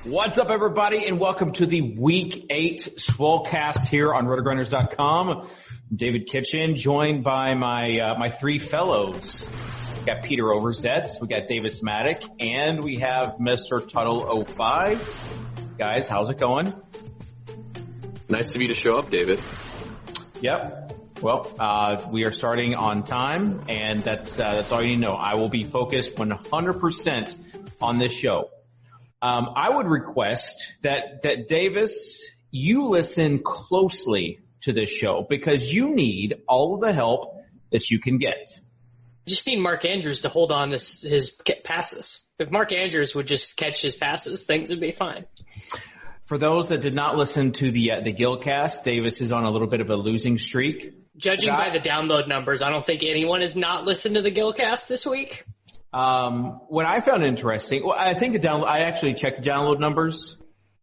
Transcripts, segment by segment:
What's up, everybody, and welcome to the Week 8 SWOLECAST here on RotoGrinders.com. I'm David Kitchen, joined by my three fellows. We got Peter Overzet, we got Davis Mattek, and we have Mr. Tuttle 05. Guys, how's it going? Nice of you to show up, David. Yep. Well, we are starting on time, and that's all you need to know. I will be focused 100% on this show. I would request that Davis, you listen closely to this show because you need all of the help that you can get. You just need Mark Andrews to hold on to his passes. If Mark Andrews would just catch his passes, things would be fine. For those that did not listen to the Gilcast, Davis is on a little bit of a losing streak. Judging by the download numbers, I don't think anyone has not listened to the Gilcast this week. What I found interesting, well, I think I actually checked the download numbers.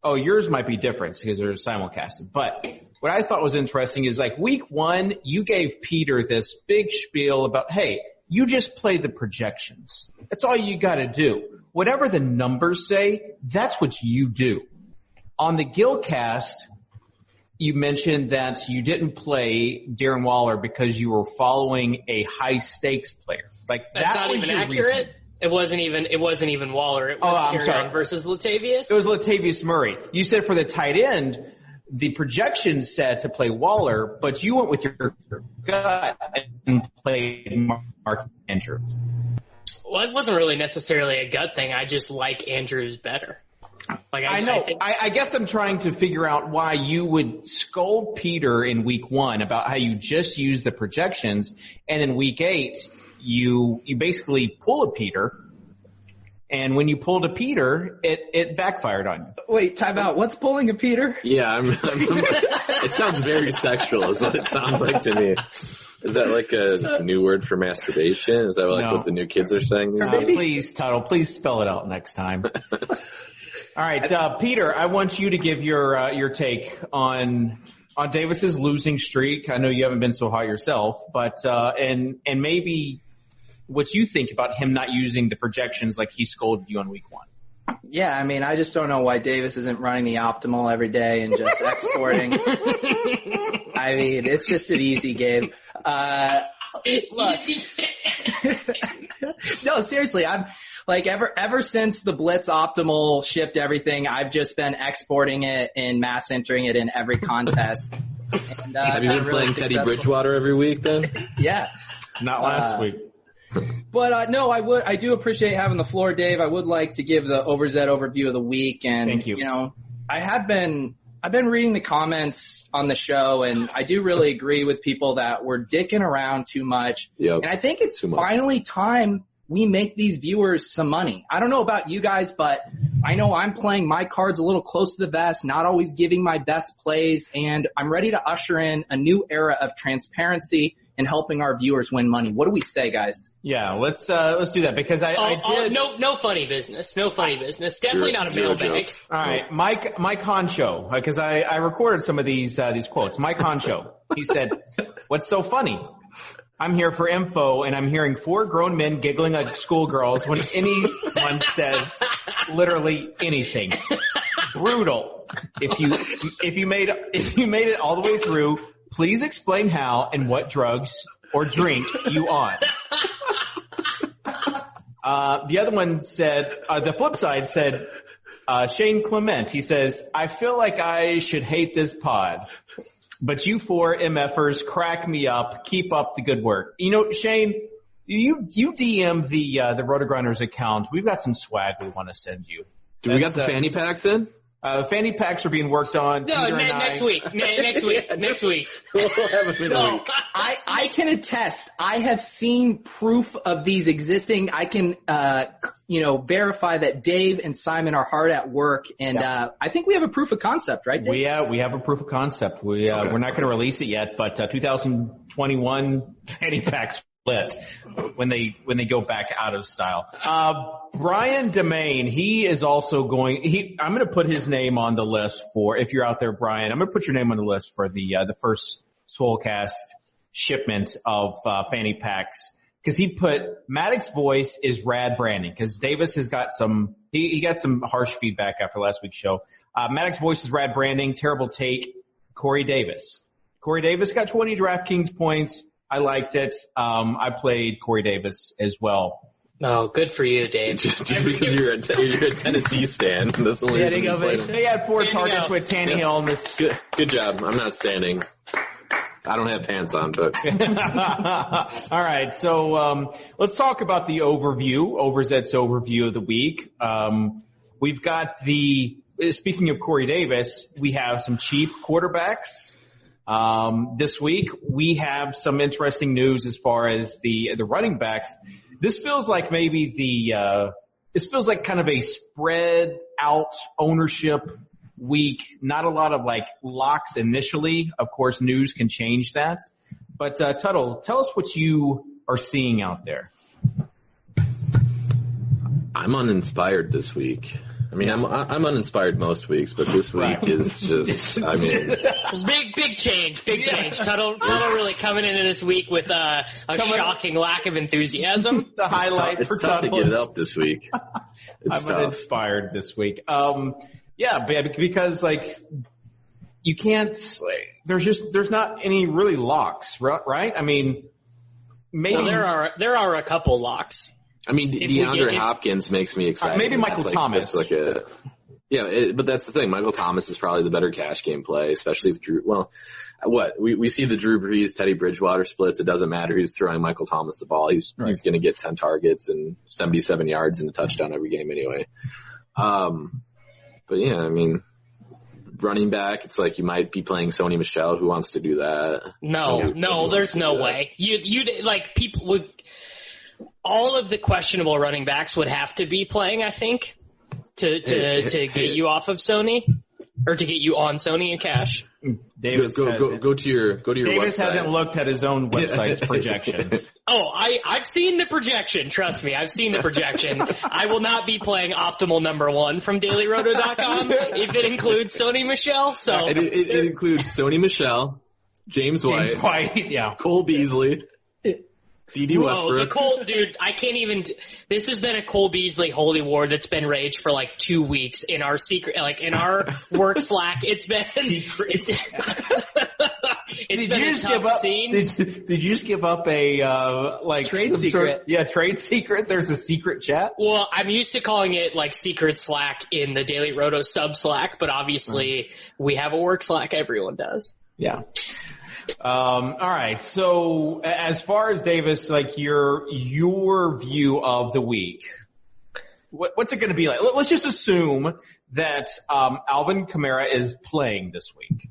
Oh, yours might be different because they're simulcasted. But what I thought was interesting is like week 1, you gave Peter this big spiel about, hey, you just play the projections. That's all you got to do. Whatever the numbers say, that's what you do. On the Gilcast, you mentioned that you didn't play Darren Waller because you were following a high stakes player. Like that's not even accurate. Reason. It wasn't even Waller. It was Aaron versus Latavius. It was Latavius Murray. You said for the tight end, the projection said to play Waller, but you went with your gut and played Mark Andrews. Well, it wasn't really necessarily a gut thing. I just like Andrews better. Like I know. I guess I'm trying to figure out why you would scold Peter in week 1 about how you just use the projections, and in week 8 you basically pull a Peter, and when you pulled a Peter, it backfired on you. Wait, time out. What's pulling a Peter? Yeah, it sounds very sexual is what it sounds like to me. Is that like a new word for masturbation? Is that like what the new kids are saying? Please, Tuttle, please spell it out next time. All right, Peter, I want you to give your take on Davis's losing streak. I know you haven't been so hot yourself, but and maybe what you think about him not using the projections like he scolded you on week 1. Yeah, I mean, I just don't know why Davis isn't running the optimal every day and just exporting. I mean, it's just an easy game. Look, no, seriously, I'm like ever since the Blitz Optimal shipped everything, I've just been exporting it and mass entering it in every contest. And, have you been playing Teddy Bridgewater every week then? Yeah. Not last week. But no, I do appreciate having the floor, Dave. I would like to give the Overzet overview of the week, and thank you. You know, I've been reading the comments on the show, and I do really agree with people that we're dicking around too much. Yep. And I think it's finally time we make these viewers some money. I don't know about you guys, but I know I'm playing my cards a little close to the vest, not always giving my best plays, and I'm ready to usher in a new era of transparency and helping our viewers win money. What do we say, guys? Yeah, let's do that because I did. No funny business. No funny business. Definitely not a mailbag. All right, Mike Honcho, because I recorded some of these quotes. Mike Honcho, he said, "What's so funny? I'm here for info, and I'm hearing 4 grown men giggling like schoolgirls when anyone says literally anything. Brutal. If you made it all the way through, please explain how and what drugs or drink you on." The other one said, the flip side said, Shane Clement, he says, "I feel like I should hate this pod, but you 4 MFers crack me up. Keep up the good work." You know, Shane, you DM the RotoGrinders account. We've got some swag we want to send you. Do we got the fanny packs in? Fanny packs are being worked on. No, next week. Next week. We'll have them in a week. I can attest. I have seen proof of these existing. I can, verify that Dave and Simon are hard at work, and I think we have a proof of concept, right, Dave? We have a proof of concept. We're not going to release it yet, but 2021 fanny packs split when they go back out of style. Brian Demain, he is also I'm going to put his name on the list for, if you're out there, Brian, I'm going to put your name on the list for the first SWOLECAST shipment of fanny packs. because he put Mattek's voice is rad branding, because Davis has got he got some harsh feedback after last week's show. Mattek's voice is rad branding, terrible take. Corey Davis. Corey Davis got 20 DraftKings points. I liked it. I played Corey Davis as well. Oh, good for you, Dave. Just because you're a Tennessee stan. That's the only reason you played him. They had 4 targets with Tannehill in this. Good job. I'm not standing. I don't have pants on, but. All right. So, let's talk about the Overzet's overview of the week. We've got speaking of Corey Davis, we have some cheap quarterbacks. This week we have some interesting news as far as the running backs. This feels like this feels like kind of a spread out ownership week. Not a lot of like locks initially. Of course, news can change that. But Tuttle, tell us what you are seeing out there. I'm uninspired this week. I mean, I'm uninspired most weeks, but this week is just, I mean. Big change. Tuttle really coming into this week with a shocking lack of enthusiasm. The highlight for Tuttle. It's tough to get it up this week. I'm uninspired this week. Yeah, because like, you can't, there's not any really locks, right? I mean, maybe. Well, there are a couple locks. I mean, DeAndre Hopkins makes me excited. Maybe Michael Thomas. But that's the thing. Michael Thomas is probably the better cash game play, especially if Drew. Well, we see the Drew Brees, Teddy Bridgewater splits. It doesn't matter who's throwing Michael Thomas the ball. He's going to get 10 targets and 77 yards and a touchdown every game anyway. But yeah, I mean, running back, it's like you might be playing Sony Michel. Who wants to do that? No, there's no way. You like people would. All of the questionable running backs would have to be playing, I think, to get you off of Sony, or to get you on Sony and cash. Davis go to your Davis website. Hasn't looked at his own website's projections. Oh, I've seen the projection. Trust me, I've seen the projection. I will not be playing optimal number 1 from DailyRoto.com if it includes Sony Michel. So it includes Sony Michel, James White, yeah, Cole Beasley. D.D. Westbrook. Dude, I can't even. This has been a Cole Beasley holy war that's been raged for like 2 weeks in our in our work Slack. It's been secret. Did you just give up a trade secret? Trade secret. There's a secret chat. Well, I'm used to calling it like secret Slack in the Daily Roto sub Slack, but obviously we have a work Slack. Everyone does. Yeah. All right. So as far as Davis, like your view of the week, what's it going to be like? Let's just assume that Alvin Kamara is playing this week.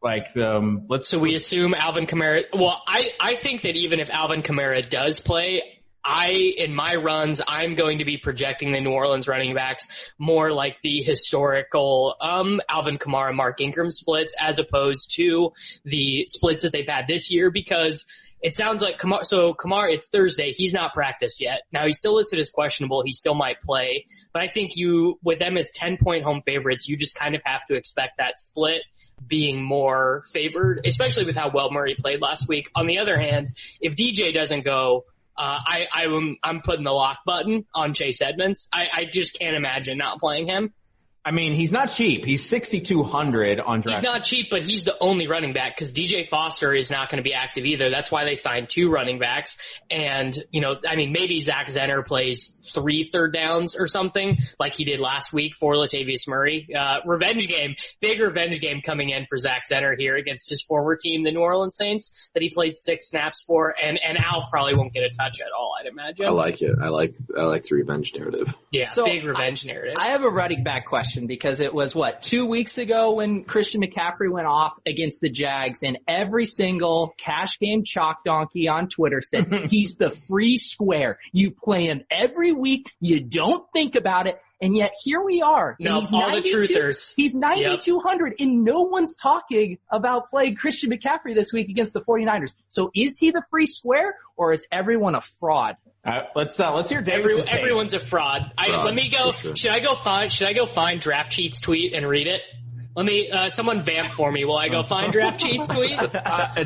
We assume Alvin Kamara. Well, I think that even if Alvin Kamara does play, in my runs, I'm going to be projecting the New Orleans running backs more like the historical Alvin Kamara, Mark Ingram splits, as opposed to the splits that they've had this year, because it sounds like Kamara, it's Thursday. He's not practiced yet. Now, he's still listed as questionable. He still might play. But I think with them as 10-point home favorites, you just kind of have to expect that split being more favored, especially with how well Murray played last week. On the other hand, if DJ doesn't go, I'm putting the lock button on Chase Edmonds. I just can't imagine not playing him. I mean, he's not cheap. He's 6,200 on DraftKings. He's not cheap, but he's the only running back because DJ Foster is not going to be active either. That's why they signed 2 running backs. And, maybe Zach Zenner plays 3 third downs or something like he did last week for Latavius Murray. Big revenge game coming in for Zach Zenner here against his former team, the New Orleans Saints, that he played 6 snaps for. And Alf probably won't get a touch at all, I'd imagine. I like it. I like the revenge narrative. Yeah, big revenge narrative. I have a running back question, because it was 2 weeks ago when Christian McCaffrey went off against the Jags, and every single cash game chalk donkey on Twitter said he's the free square. You play him every week. You don't think about it. And yet here we are. No, he's all the truthers. He's 9,200 and no one's talking about playing Christian McCaffrey this week against the 49ers. So is he the free square, or is everyone a fraud? Let's hear Davis. Everyone's a fraud. Let me go. Sure. Should I go find Draft Cheats tweet and read it? Let me, someone vamp for me while I go find Draft Cheats tweet.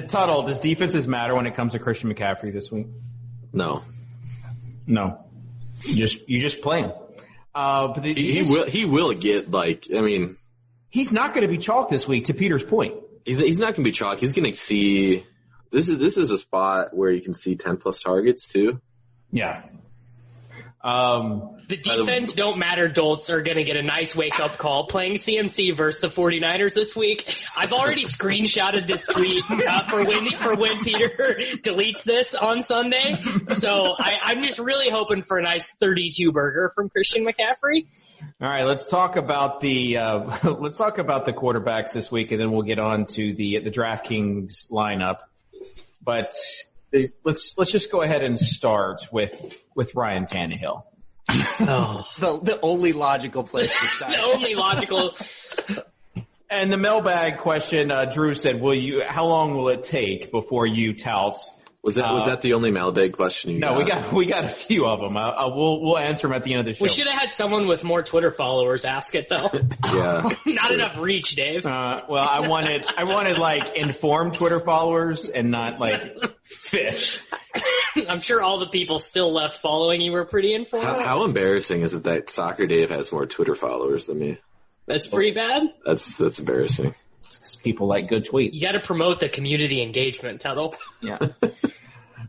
Tuttle, does defenses matter when it comes to Christian McCaffrey this week? No. You just play him. But he will get he's not going to be chalked this week. To Peter's point, he's not going to be chalked. He's going to see. This is a spot where you can see 10 plus targets too. Yeah. The defense don't matter dolts are going to get a nice wake-up call playing CMC versus the 49ers this week. I've already screenshotted this tweet for when Peter deletes this on Sunday. So I'm just really hoping for a nice 32 burger from Christian McCaffrey. All right, let's talk about the quarterbacks this week, and then we'll get on to the DraftKings lineup. But let's just go ahead and start with Ryan Tannehill. Oh, the only logical place to start. The only logical. And the mailbag question, Drew said, how long will it take before you tout? Was that the only mailbag question you got? No, we got a few of them. We'll answer them at the end of the show. We should have had someone with more Twitter followers ask it though. Yeah. Not enough reach, Dave. Well, I wanted like informed Twitter followers and not like fish. I'm sure all the people still left following you were pretty informed. How embarrassing is it that Socrdave has more Twitter followers than me? That's pretty bad. That's embarrassing. People like good tweets. You got to promote the community engagement, Tuttle. Yeah.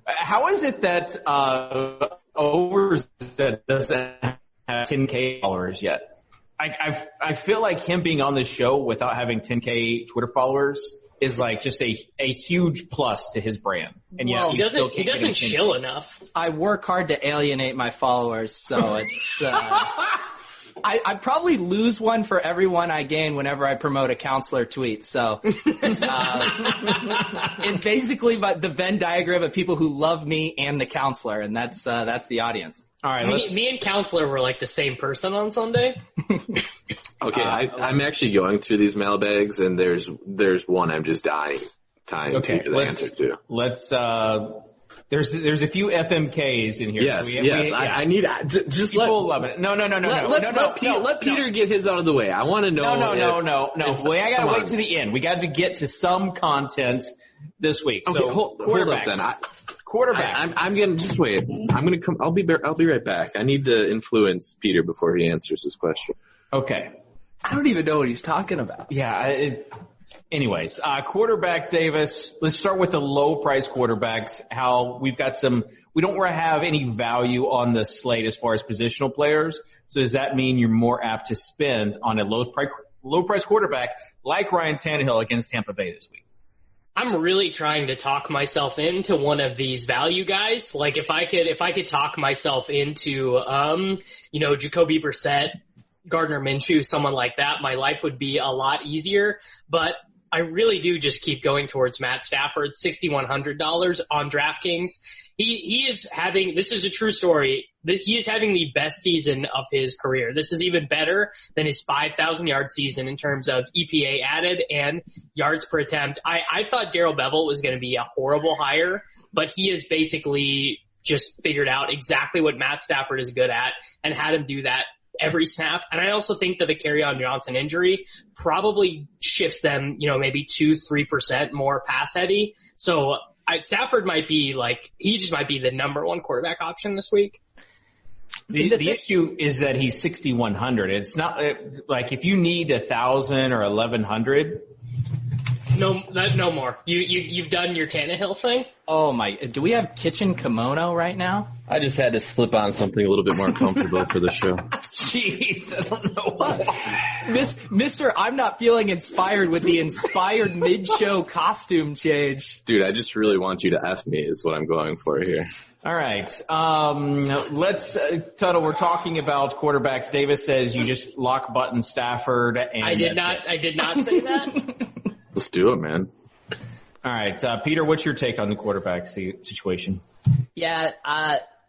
How is it that Overzet doesn't have 10K followers yet? I feel like him being on this show without having 10K Twitter followers is like just a huge plus to his brand. And yeah, he doesn't chill enough. I work hard to alienate my followers, so it's. I probably lose one for every one I gain whenever I promote a counselor tweet. So it's basically the Venn diagram of people who love me and the counselor, and that's the audience. All right, me and counselor were like the same person on Sunday. Okay, I'm actually going through these mailbags, and there's one I'm just dying to answer to. Let's. There's a few FMKs in here. Yes, I need just people love it. No. Let Peter get his out of the way. I want to know. No. I gotta wait to the end. We got to get to some content this week. Okay, so hold up then. Quarterbacks. I'm gonna just wait. I'm gonna come. I'll be right back. I need to influence Peter before he answers his question. Okay. I don't even know what he's talking about. Yeah. Anyways, quarterback Davis, let's start with the low price quarterbacks. How we've got we don't have any value on the slate as far as positional players. So does that mean you're more apt to spend on a low price quarterback like Ryan Tannehill against Tampa Bay this week? I'm really trying to talk myself into one of these value guys. Like if I could talk myself into, Jacoby Brissett, Gardner Minshew, someone like that, my life would be a lot easier. But I really do just keep going towards Matt Stafford, $6,100 on DraftKings. He is having, this is a true story, that he is having the best season of his career. This is even better than his 5,000 yard season in terms of EPA added and yards per attempt. I thought Darrell Bevell was going to be a horrible hire, but he has basically just figured out exactly what Matt Stafford is good at and had him do that every snap. And I also think that the Kerryon Johnson injury probably shifts them, maybe 2-3% more pass heavy. So Stafford might be he just might be the number one quarterback option this week. The issue is that he's 6,100. It's not like if you need 1,000 or 1,100. No more. You've done your Tannehill thing? Oh my, do we have kitchen kimono right now? I just had to slip on something a little bit more comfortable for the show. Jeez, I don't know what. Mr. I'm not feeling inspired with the inspired mid-show costume change. Dude, I just really want you to F me is what I'm going for here. All right. Let's, Tuttle, we're talking about quarterbacks. Davis says you just lock button Stafford. And I did not say that. Let's do it, man. All right. Peter, what's your take on the quarterback situation? Yeah,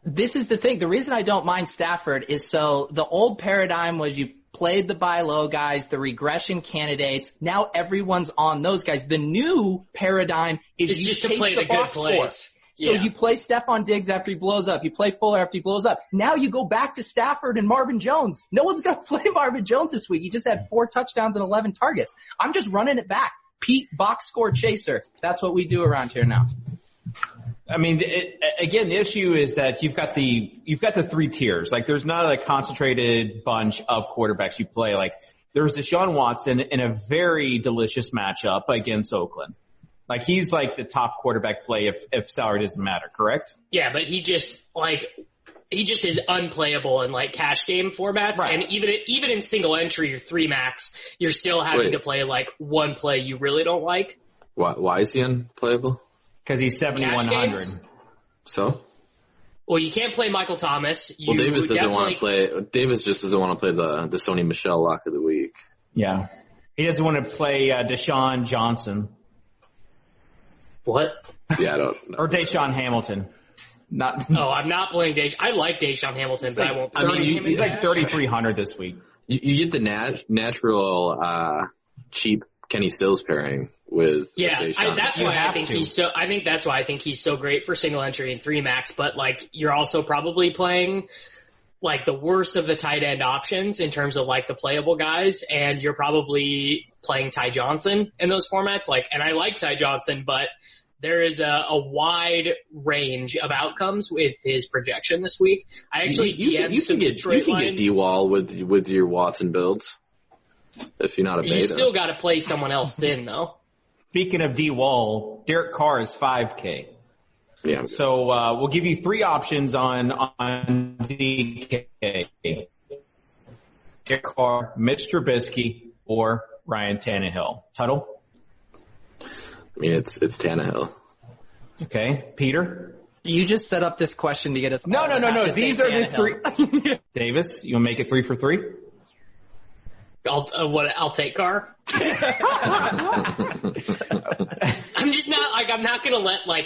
this is the thing. The reason I don't mind Stafford is so the old paradigm was you played the buy low guys, the regression candidates. Now everyone's on those guys. The new paradigm is you just chase to play the box good plays. So you play Stephon Diggs after he blows up. You play Fuller after he blows up. Now you go back to Stafford and Marvin Jones. No one's going to play Marvin Jones this week. He just had 4 touchdowns and 11 targets. I'm just running it back. Pete, box score chaser. That's what we do around here now. I mean, again, the issue is that you've got the three tiers. Like, there's not a concentrated bunch of quarterbacks you play. Like, there's Deshaun Watson in a very delicious matchup against Oakland. Like, he's like the top quarterback play if salary doesn't matter, correct? Yeah, but he just is unplayable in like cash game formats, right. And even in single entry or 3 max, you're still having to play like one play you really don't like. Why is he unplayable? Because he's 7,100. So? Well, you can't play Michael Thomas. Davis doesn't want to play. Davis just doesn't want to play the Sony Michel lock of the week. Yeah, he doesn't want to play Deshaun Johnson. What? Yeah, I don't know. Or Deshaun Hamilton. I'm not playing Deshaun. I like Deshaun Hamilton, but I won't play him. He's like 3,300 this week. You get the natural cheap Kenny Stills pairing with Deshaun. I think that's why I think he's so great for single entry and 3 max. But like, you're also probably playing like the worst of the tight end options in terms of like the playable guys, and you're probably playing Ty Johnson in those formats. Like, and I like Ty Johnson, but there is a wide range of outcomes with his projection this week. I actually you can get D-Wall with your Watson builds if you're not a beta. You still got to play someone else thin, though. Speaking of D-Wall, Derek Carr is 5K. Yeah. So we'll give you 3 options on DK. Derek Carr, Mitch Trubisky, or Ryan Tannehill. Tuttle? I mean, it's Tannehill. Okay. Peter? You just set up this question to get us. No. These are the 3. Davis, you want to make it 3 for 3? I'll take Carr. I'm not gonna let I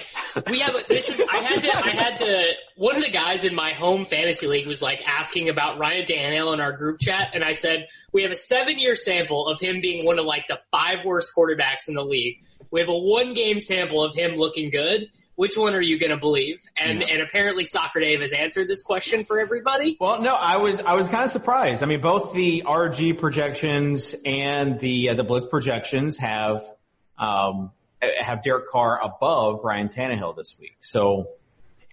had to, one of the guys in my home fantasy league was like asking about Ryan Tannehill in our group chat, and I said, we have a 7-year sample of him being one of like the 5 worst quarterbacks in the league. We have a 1-game sample of him looking good. Which one are you going to believe? And apparently Socrdave has answered this question for everybody. Well, no, I was kind of surprised. I mean, both the RG projections and the Blitz projections have Derek Carr above Ryan Tannehill this week. So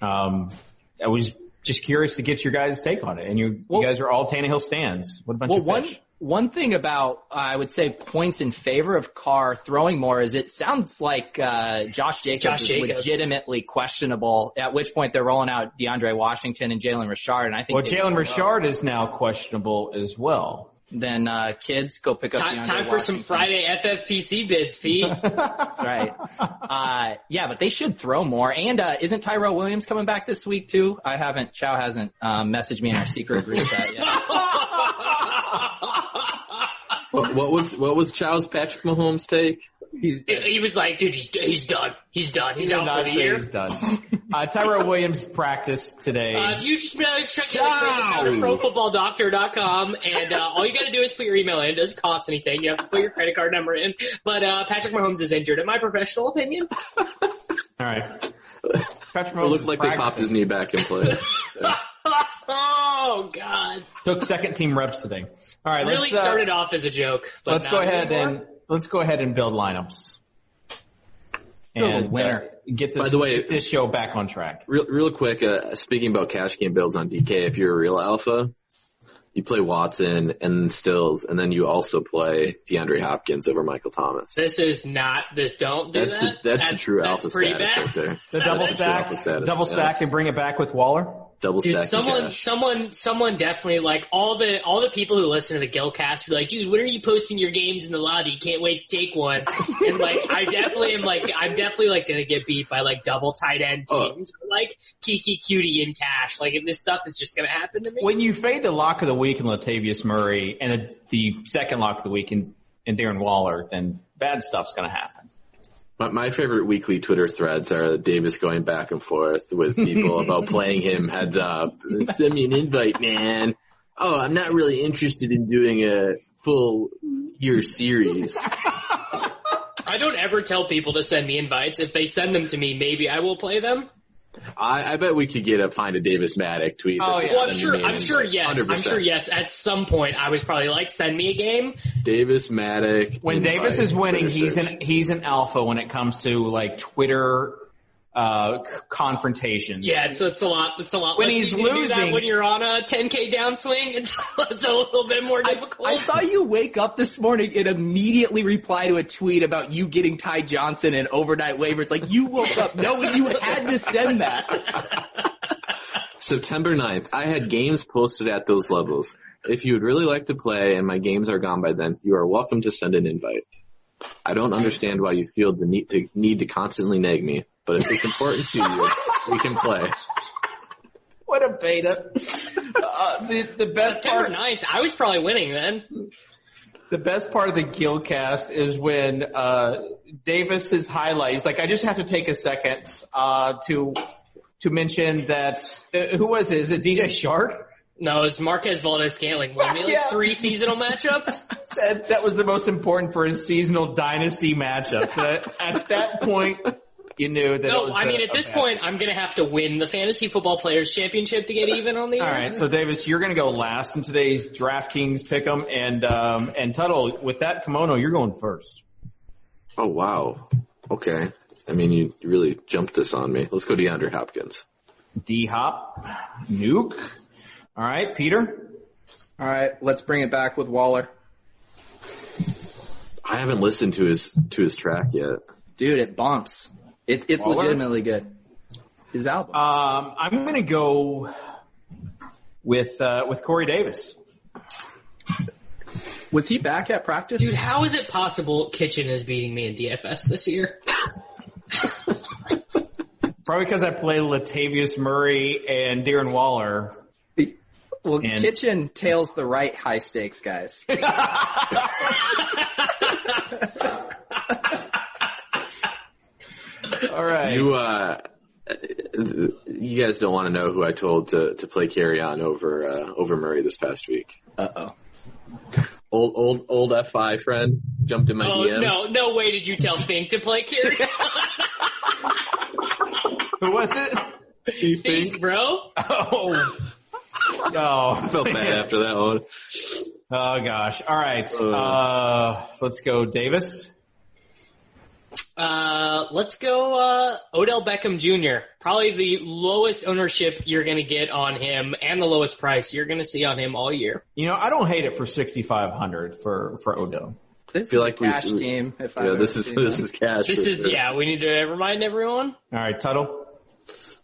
I was just curious to get your guys' take on it. And you guys are all Tannehill stans. What a bunch of fish. One thing about, I would say, points in favor of Carr throwing more is it sounds like Josh Jacobs is legitimately questionable, at which point they're rolling out DeAndre Washington and Jalen Richard. And I think Jalen Richard is now questionable as well. Then kids, go pick up DeAndre Washington. Time for some Friday FFPC bids, Pete. That's right. But they should throw more. And isn't Tyrell Williams coming back this week too? Chow hasn't messaged me in our secret group chat yet. What was Chow's Patrick Mahomes take? He was like, dude, he's done. He's done. He's out for the year. He's done. Tyrell Williams practiced today. You check out ProFootballDoctor.com, and all you got to do is put your email in. It doesn't cost anything. You have to put your credit card number in. But Patrick Mahomes is injured, in my professional opinion. All right. Patrick Mahomes looked like they popped his knee back in place. Oh God! Took second-team reps today. All right, really started off as a joke. But let's go ahead and build lineups. And winner. Get this show back on track. Real quick, speaking about cash game builds on DK, if you're a real alpha, you play Watson and Stills, and then you also play DeAndre Hopkins over Michael Thomas. This is not this. Don't do that. That's the true alpha status bad. right there. The double stack, and bring it back with Waller. Double stack. Someone definitely, like, all the people who listen to the Gilcast are like, dude, when are you posting your games in the lobby? Can't wait to take one. And like, I'm definitely gonna get beat by like double tight end teams, or like Kiki Cutie in cash. Like, this stuff is just gonna happen to me. When you fade the lock of the week in Latavius Murray and the second lock of the week in Darren Waller, then bad stuff's gonna happen. My favorite weekly Twitter threads are Davis going back and forth with people about playing him heads up. Send me an invite, man. Oh, I'm not really interested in doing a full year series. I don't ever tell people to send me invites. If they send them to me, maybe I will play them. I bet we could find a Davis Mattek tweet. Oh, yeah. Well, I'm sure, yes. 100%. I'm sure, yes. At some point, I was probably like, send me a game. Davis Mattek. When Davis is winning, he's an alpha when it comes to like Twitter confrontations. Yeah, it's a lot. It's a lot. When less he's easy to do losing, that when you're on a 10K downswing, it's a little bit more difficult. I saw you wake up this morning and immediately reply to a tweet about you getting Ty Johnson in overnight waivers. Like, you woke up knowing you had to send that. September 9th, I had games posted at those levels. If you would really like to play and my games are gone by then, you are welcome to send an invite. I don't understand why you feel the need to constantly nag me, but if it's important to you, we can play. What a beta. The best September part, 9th, I was probably winning then. the best part of the Guildcast is when Davis's highlight. He's like, I just have to take a second to mention that who was it? Is it DJ Shark? No, it's Marquez Valdez-Scantling. Won me like 3 seasonal matchups. Said that was the most important for his seasonal dynasty matchup. At that point, you knew that it was at this point, I'm going to have to win the Fantasy Football Players Championship to get even on the All air. right, so Davis, you're going to go last in today's DraftKings pick'em, and Tuttle, with that kimono, you're going first. Oh, wow. Okay. I mean, you really jumped this on me. Let's go DeAndre Hopkins. D-Hop, Nuke. All right, Peter. All right, let's bring it back with Waller. I haven't listened to his track yet. Dude, it bumps. It's Waller? legitimately good. His album. I'm going to go with Corey Davis. Was he back at practice? Dude, how is it possible Kitchen is beating me in DFS this year? Probably because I play Latavius Murray and Darren Waller. Well, Kitchen tails the right high stakes guys. All right. You guys don't want to know who I told to play carry on over Murray this past week. Uh-oh. Old FI friend jumped in my DMs. No way did you tell Fink to play carry on. Who was it? Steve Fink, bro. Oh. I felt bad after that one. Oh gosh. All right. Let's go, Davis. Let's go Odell Beckham Jr. Probably the lowest ownership you're going to get on him and the lowest price you're going to see on him all year. You know, I don't hate it for 6,500 for Odell. I feel like cash team. This is cash. This is sure. we need to remind everyone. All right, Tuttle.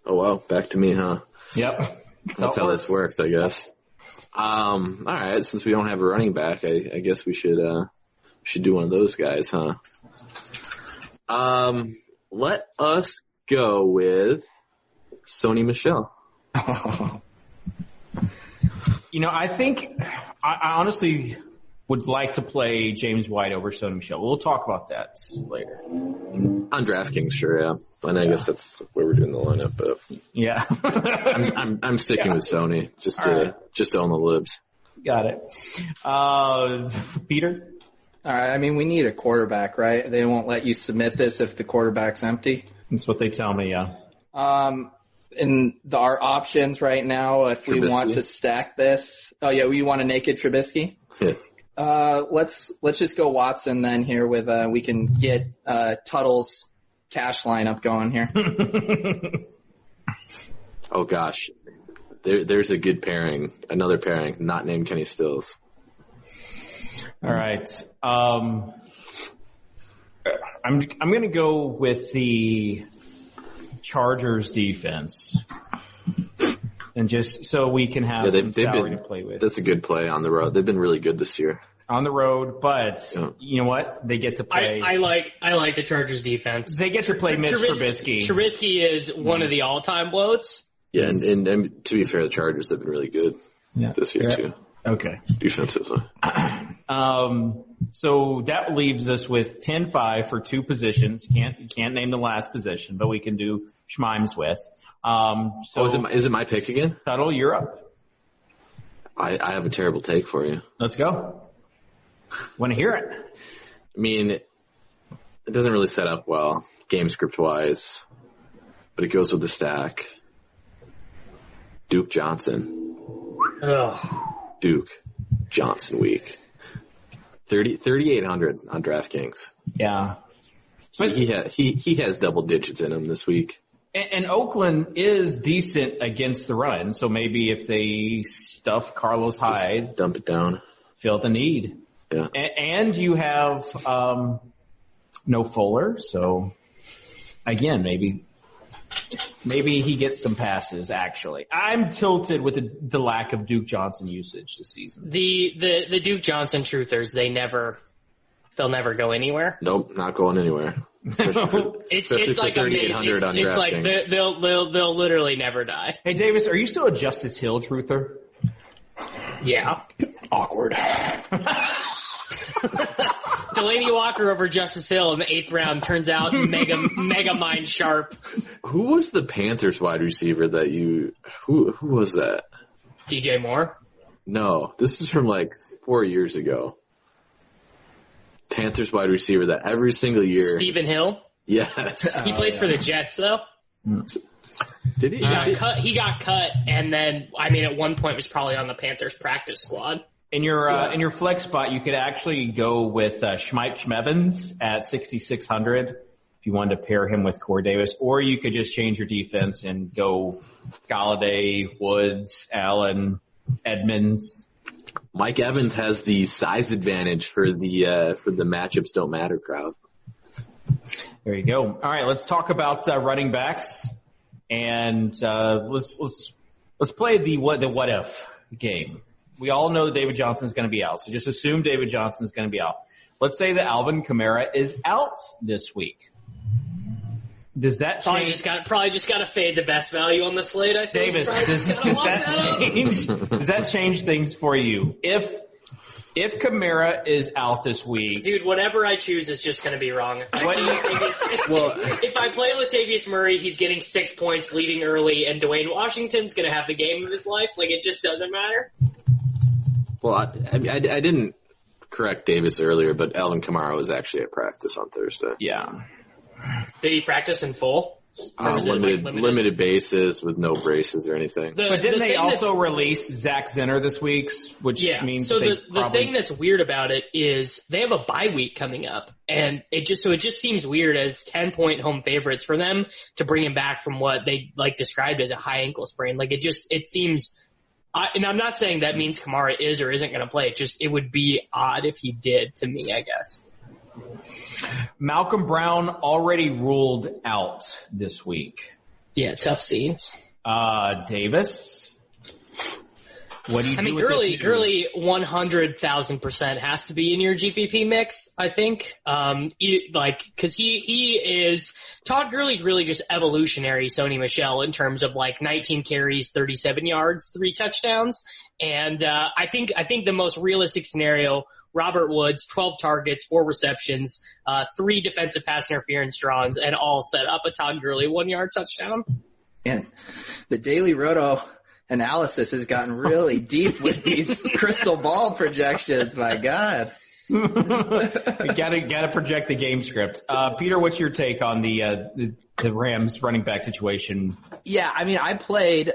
Oh wow, back to me, huh? Yep. That's how this works, I guess. All right, since we don't have a running back, I guess we should do one of those guys, huh? Let us go with Sony Michel. You know, I think I honestly would like to play James White over Sony Michel. We'll talk about that later. On DraftKings, sure, yeah. And I guess that's where we're doing the lineup, but yeah. I'm sticking with Sony just to own the libs. Got it. Peter? All right, I mean, we need a quarterback, right? They won't let you submit this if the quarterback's empty. That's what they tell me, yeah. And our options right now, if Trubisky. we want to stack this. Oh yeah, we want a naked Trubisky? Yeah. Let's just go Watson then here with, we can get, Tuttle's cash lineup going here. Oh gosh. There's a good pairing, another pairing, not named Kenny Stills. All right. I'm going to go with the Chargers defense, and just so we can have some salary to play with. That's a good play on the road. They've been really good this year. On the road, but you know what? They get to play. I like the Chargers defense. They get to play Mitch Trubisky. Trubisky is one of the all-time bloats. Yeah, and to be fair, the Chargers have been really good this year too. Okay. Defensively. So that leaves us with 10-5 for two positions. Can't name the last position, but we can do Schmimes with. Is it my pick again? Tuttle, you're up. I have a terrible take for you. Let's go. Want to hear it? I mean, it doesn't really set up well, game script wise, but it goes with the stack. Duke Johnson. Ugh. Duke Johnson week. 3,800 on DraftKings. Yeah. But he has double digits in him this week. And Oakland is decent against the run, so maybe if they stuff Carlos Hyde, just dump it down, fill the need. Yeah. And you have no Fuller, so again, maybe he gets some passes. Actually, I'm tilted with the lack of Duke Johnson usage this season. The Duke Johnson truthers, they'll never go anywhere. Nope, not going anywhere. Especially for like 3,800 on It's like DraftKings. they'll literally never die. Hey Davis, are you still a Justice Hill truther? Yeah. Awkward. Delaney Walker over Justice Hill in the 8th round turns out mega mind sharp. Who was the Panthers wide receiver that who was that? DJ Moore? No, this is from like 4 years ago. Panthers wide receiver that every single year. Stephen Hill? Yes. He plays for the Jets though. Did he? He got cut, and then at one point was probably on the Panthers practice squad. In your flex spot, you could actually go with Schmeich Mevins at 6,600 if you wanted to pair him with Corey Davis, or you could just change your defense and go Galladay, Woods, Allen, Edmonds. Mike Evans has the size advantage for the matchups don't matter crowd. There you go. All right, let's talk about running backs, and let's play the what if game. We all know that David Johnson's going to be out, so just assume David Johnson's going to be out. Let's say that Alvin Kamara is out this week. Does that change? Probably just got to fade the best value on the slate. I think. Davis, does that change things for you? If Kamara is out this week, dude, whatever I choose is just going to be wrong. What do you think? If I play Latavius Murray, he's getting 6 points leading early, and Dwayne Washington's going to have the game of his life. Like, it just doesn't matter. Well, I didn't correct Davis earlier, but Alvin Kamara was actually at practice on Thursday. Yeah. Did he practice in full? Limited basis with no braces or anything. But didn't they also release Zach Zenner this week, which means so the thing that's weird about it is they have a bye week coming up, and it just seems weird as 10-point home favorites for them to bring him back from what they described as a high ankle sprain. Like it seems. And I'm not saying that means Kamara is or isn't going to play. It would be odd if he did to me, I guess. Malcolm Brown already ruled out this week. Yeah, tough scenes. Davis, what do you do with this? Gurley 100,000% has to be in your GPP mix, I think. Cause he is, Todd Gurley's really just evolutionary Sony Michel in terms of 19 carries, 37 yards, 3 touchdowns. And, I think the most realistic scenario, Robert Woods, 12 targets, 4 receptions, 3 defensive pass interference draws, and all set up a Todd Gurley 1-yard touchdown. And the Daily Roto analysis has gotten really deep with these crystal ball projections. My God. Gotta project the game script. Peter, what's your take on the Rams running back situation? Yeah, I played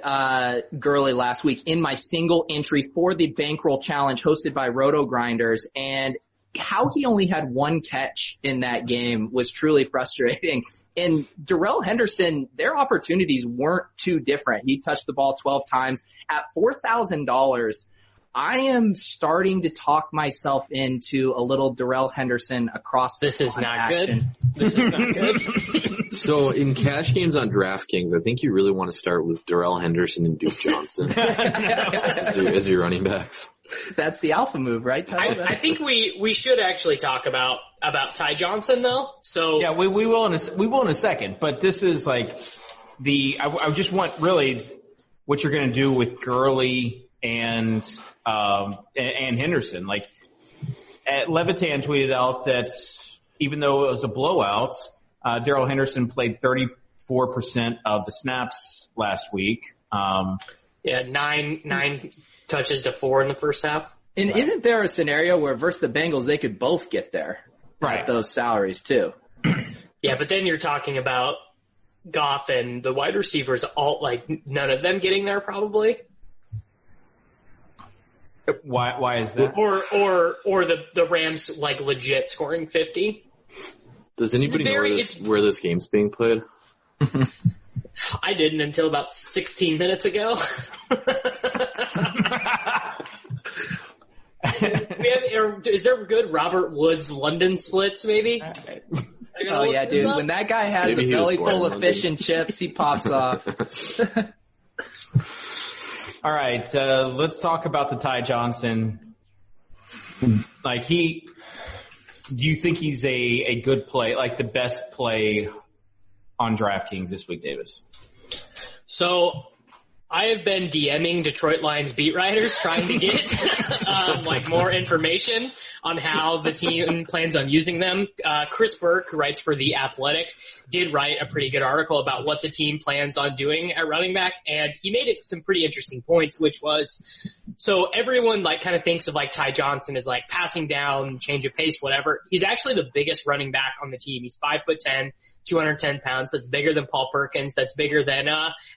Gurley last week in my single entry for the Bankroll Challenge hosted by RotoGrinders, and how he only had 1 catch in that game was truly frustrating. And Darrell Henderson, their opportunities weren't too different. He touched the ball 12 times. At $4,000, I am starting to talk myself into a little Darrell Henderson across the This is not action. good. This is not good. So in cash games on DraftKings, I think you really want to start with Darrell Henderson and Duke Johnson as your running backs. That's the alpha move, right, Tyler? I think we should actually talk about Ty Johnson though. So yeah, we will in a second. But this is I just want really what you're going to do with Gurley and Henderson. Levitan tweeted out that even though it was a blowout, Darrell Henderson played 34% of the snaps last week. Nine touches to 4 in the first half. And isn't there a scenario where versus the Bengals they could both get there at those salaries too? Yeah, but then you're talking about Goff and the wide receivers, all none of them getting there probably. Why is that? Or the Rams legit scoring 50. Does anybody know where this game's being played? I didn't until about 16 minutes ago. Is there good Robert Woods London splits, maybe? Oh, yeah, dude. When that guy has a belly full of fish and chips, he pops off. All right, let's talk about the Ty Johnson. Do you think he's a good play, like the best play on DraftKings this week, Davis? So I have been DMing Detroit Lions beat writers trying to get more information on how the team plans on using them. Chris Burke, who writes for The Athletic, did write a pretty good article about what the team plans on doing at running back, and he made it some pretty interesting points, which was, so everyone kind of thinks of Ty Johnson as passing down, change of pace, whatever. He's actually the biggest running back on the team. He's 5'10", 210 pounds. That's bigger than Paul Perkins. That's bigger than,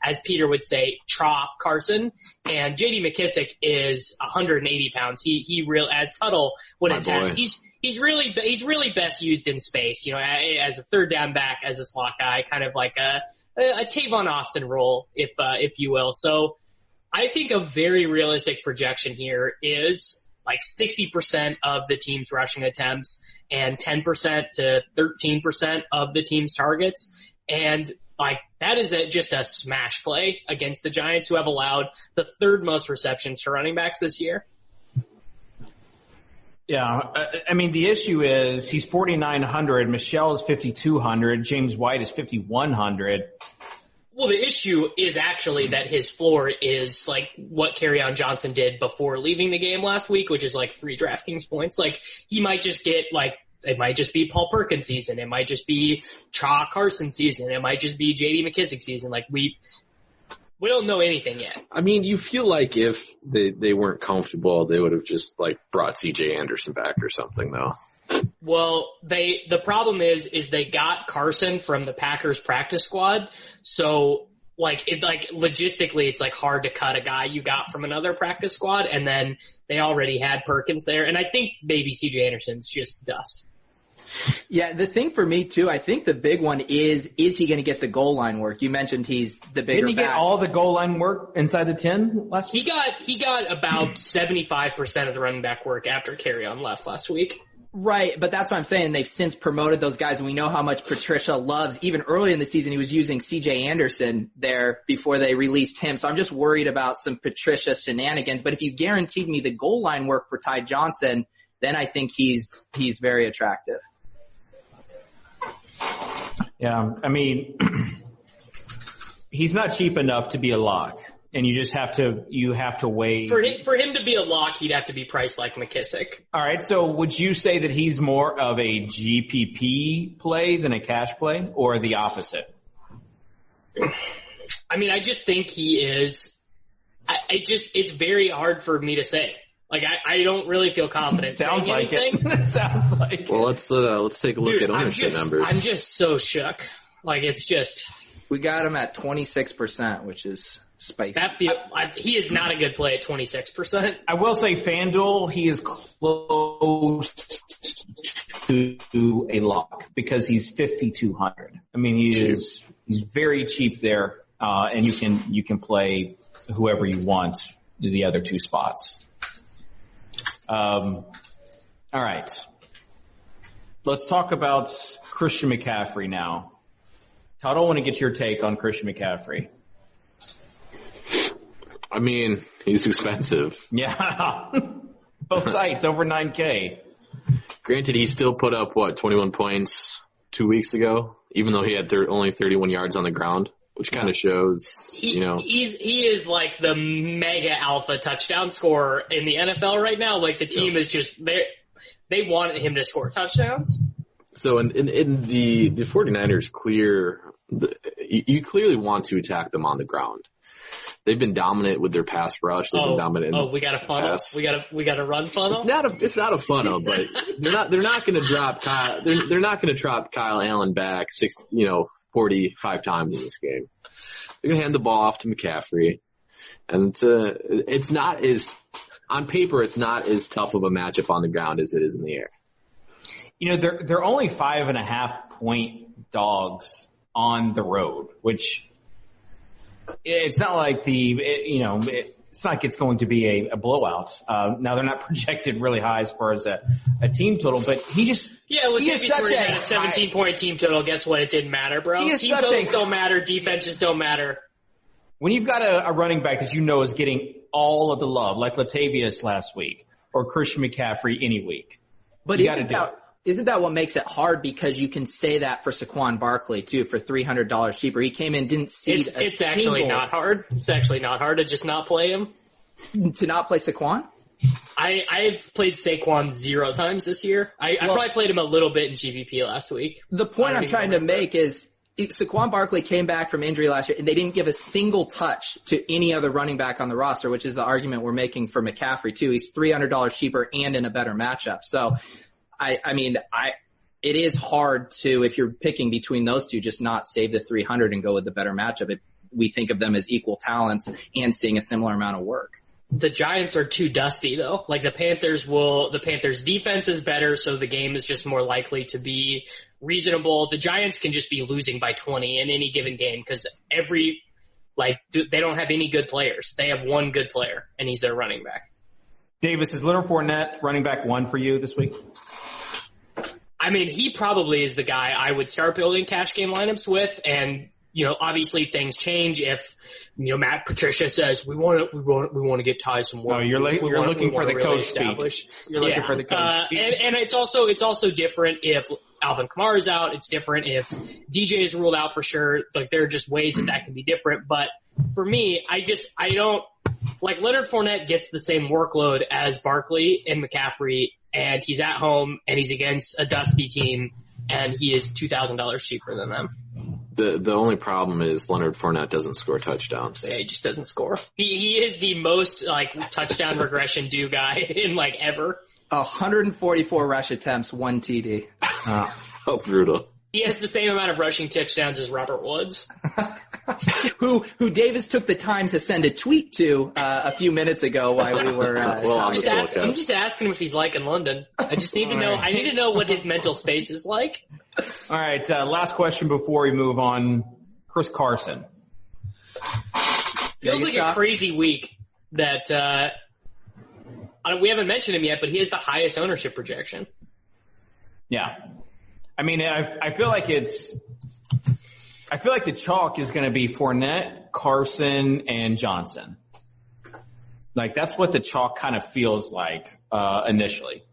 as Peter would say, Chop Carson. And J.D. McKissick is 180 pounds. He as Tuttle would attest, he's really best used in space, as a third down back, as a slot guy, kind of like a Tavon Austin role, if you will. So I think a very realistic projection here is 60% of the team's rushing attempts and 10% to 13% of the team's targets. And that is just a smash play against the Giants, who have allowed the third most receptions to running backs this year. Yeah, I mean, the issue is he's 4,900, Michelle is 5,200, James White is 5,100. Well, the issue is actually that his floor is what Kerryon Johnson did before leaving the game last week, which is 3 DraftKings points. He might just get it might just be Paul Perkins season. It might just be Cha Carson season. It might just be J.D. McKissick season. We don't know anything yet. I mean, you feel like if they weren't comfortable, they would have just brought C.J. Anderson back or something, though. Well, the problem is they got Carson from the Packers practice squad. So logistically, it's hard to cut a guy you got from another practice squad. And then they already had Perkins there. And I think maybe C.J. Anderson's just dust. Yeah, the thing for me too, I think the big one is he going to get the goal line work? You mentioned he's the bigger Didn't he get all the goal line work inside the 10 last week? He got about 75% of the running back work after Kerryon left last week. Right, but that's what I'm saying. They've since promoted those guys, and we know how much Patricia loves. Even early in the season, he was using C.J. Anderson there before they released him. So I'm just worried about some Patricia shenanigans. But if you guaranteed me the goal line work for Ty Johnson, then I think he's very attractive. Yeah, I mean, he's not cheap enough to be a lock, and you have to weigh. For him to be a lock, he'd have to be priced like McKissick. All right, so would you say that he's more of a GPP play than a cash play, or the opposite? I mean, I just think he is. It's very hard for me to say. I don't really feel confident. Sounds like anything. it. Sounds like well, it. Let's take a look at ownership numbers. I'm just so shook. It's just. We got him at 26%, which is spicy. He is not a good play at 26%. I will say FanDuel, he is close to a lock because he's 5,200. I mean, he's very cheap there, and you can play whoever you want the other two spots. All right. Let's talk about Christian McCaffrey now. Todd, I want to get your take on Christian McCaffrey. I mean, he's expensive. Yeah. Both sites, over 9K. Granted, he still put up, 21 points 2 weeks ago, even though he had only 31 yards on the ground, which kind of shows, he is like the mega alpha touchdown scorer in the NFL right now. The team is just, they wanted him to score touchdowns. So in the 49ers you clearly want to attack them on the ground. They've been dominant with their pass rush. They've been dominant. We got a funnel. Pass. We got a run funnel. It's not a funnel, but they're not going to drop Kyle. They're not going to drop Kyle Allen back 45 times in this game. They're going to hand the ball off to McCaffrey, and it's not as on paper. It's not as tough of a matchup on the ground as it is in the air. They're only 5.5 point dogs on the road, which it's not like it's not like it's going to be a blowout. Now they're not projected really high as far as a team total, but he just with Davies Where had a 17-point team total. Guess what? It didn't matter, bro. Team totals don't matter. Defenses don't matter. When you've got a running back that is getting all of the love, like Latavius last week or Christian McCaffrey any week, but isn't that what makes it hard? Because you can say that for Saquon Barkley too, for $300 cheaper. He came in, didn't seed a It's actually not hard. It's actually not hard to just not play him. To not play Saquon? I've played Saquon 0 times this year. I probably played him a little bit in GVP last week. The point I'm trying to make is Saquon Barkley came back from injury last year, and they didn't give a single touch to any other running back on the roster, which is the argument we're making for McCaffrey too. He's $300 cheaper and in a better matchup. So, it is hard to, if you're picking between those two, just not save the 300 and go with the better matchup. We think of them as equal talents and seeing a similar amount of work. The Giants are too dusty though. Like the Panthers defense is better, so the game is just more likely to be reasonable. The Giants can just be losing by 20 in any given game because they don't have any good players. They have one good player, and he's their running back. Davis, is Leonard Fournette running back 1 for you this week? He probably is the guy I would start building cash game lineups with, and obviously things change if Matt Patricia says we want to get Tyson Warren. No, you're looking for the coach speech. You're looking for the coach speech. And it's also different if Alvin Kamara is out. It's different if DJ is ruled out for sure. Like there are just ways that can be different. But for me, I don't like Leonard Fournette gets the same workload as Barkley and McCaffrey. And he's at home, and he's against a dusty team, and he is $2,000 cheaper than them. The only problem is Leonard Fournette doesn't score touchdowns. Yeah, he just doesn't score. He is the most touchdown regression due guy in ever. 144 rush attempts, 1 TD. How brutal. He has the same amount of rushing touchdowns as Robert Woods. who Davis took the time to send a tweet to a few minutes ago while we were I'm just asking him if he's liking London. I just need to know. I need to know what his mental space is like. All right, last question before we move on. Chris Carson. Feels like a crazy week that we haven't mentioned him yet, but he has the highest ownership projection. Yeah. I feel like the chalk is going to be Fournette, Carson, and Johnson. That's what the chalk kind of feels like initially.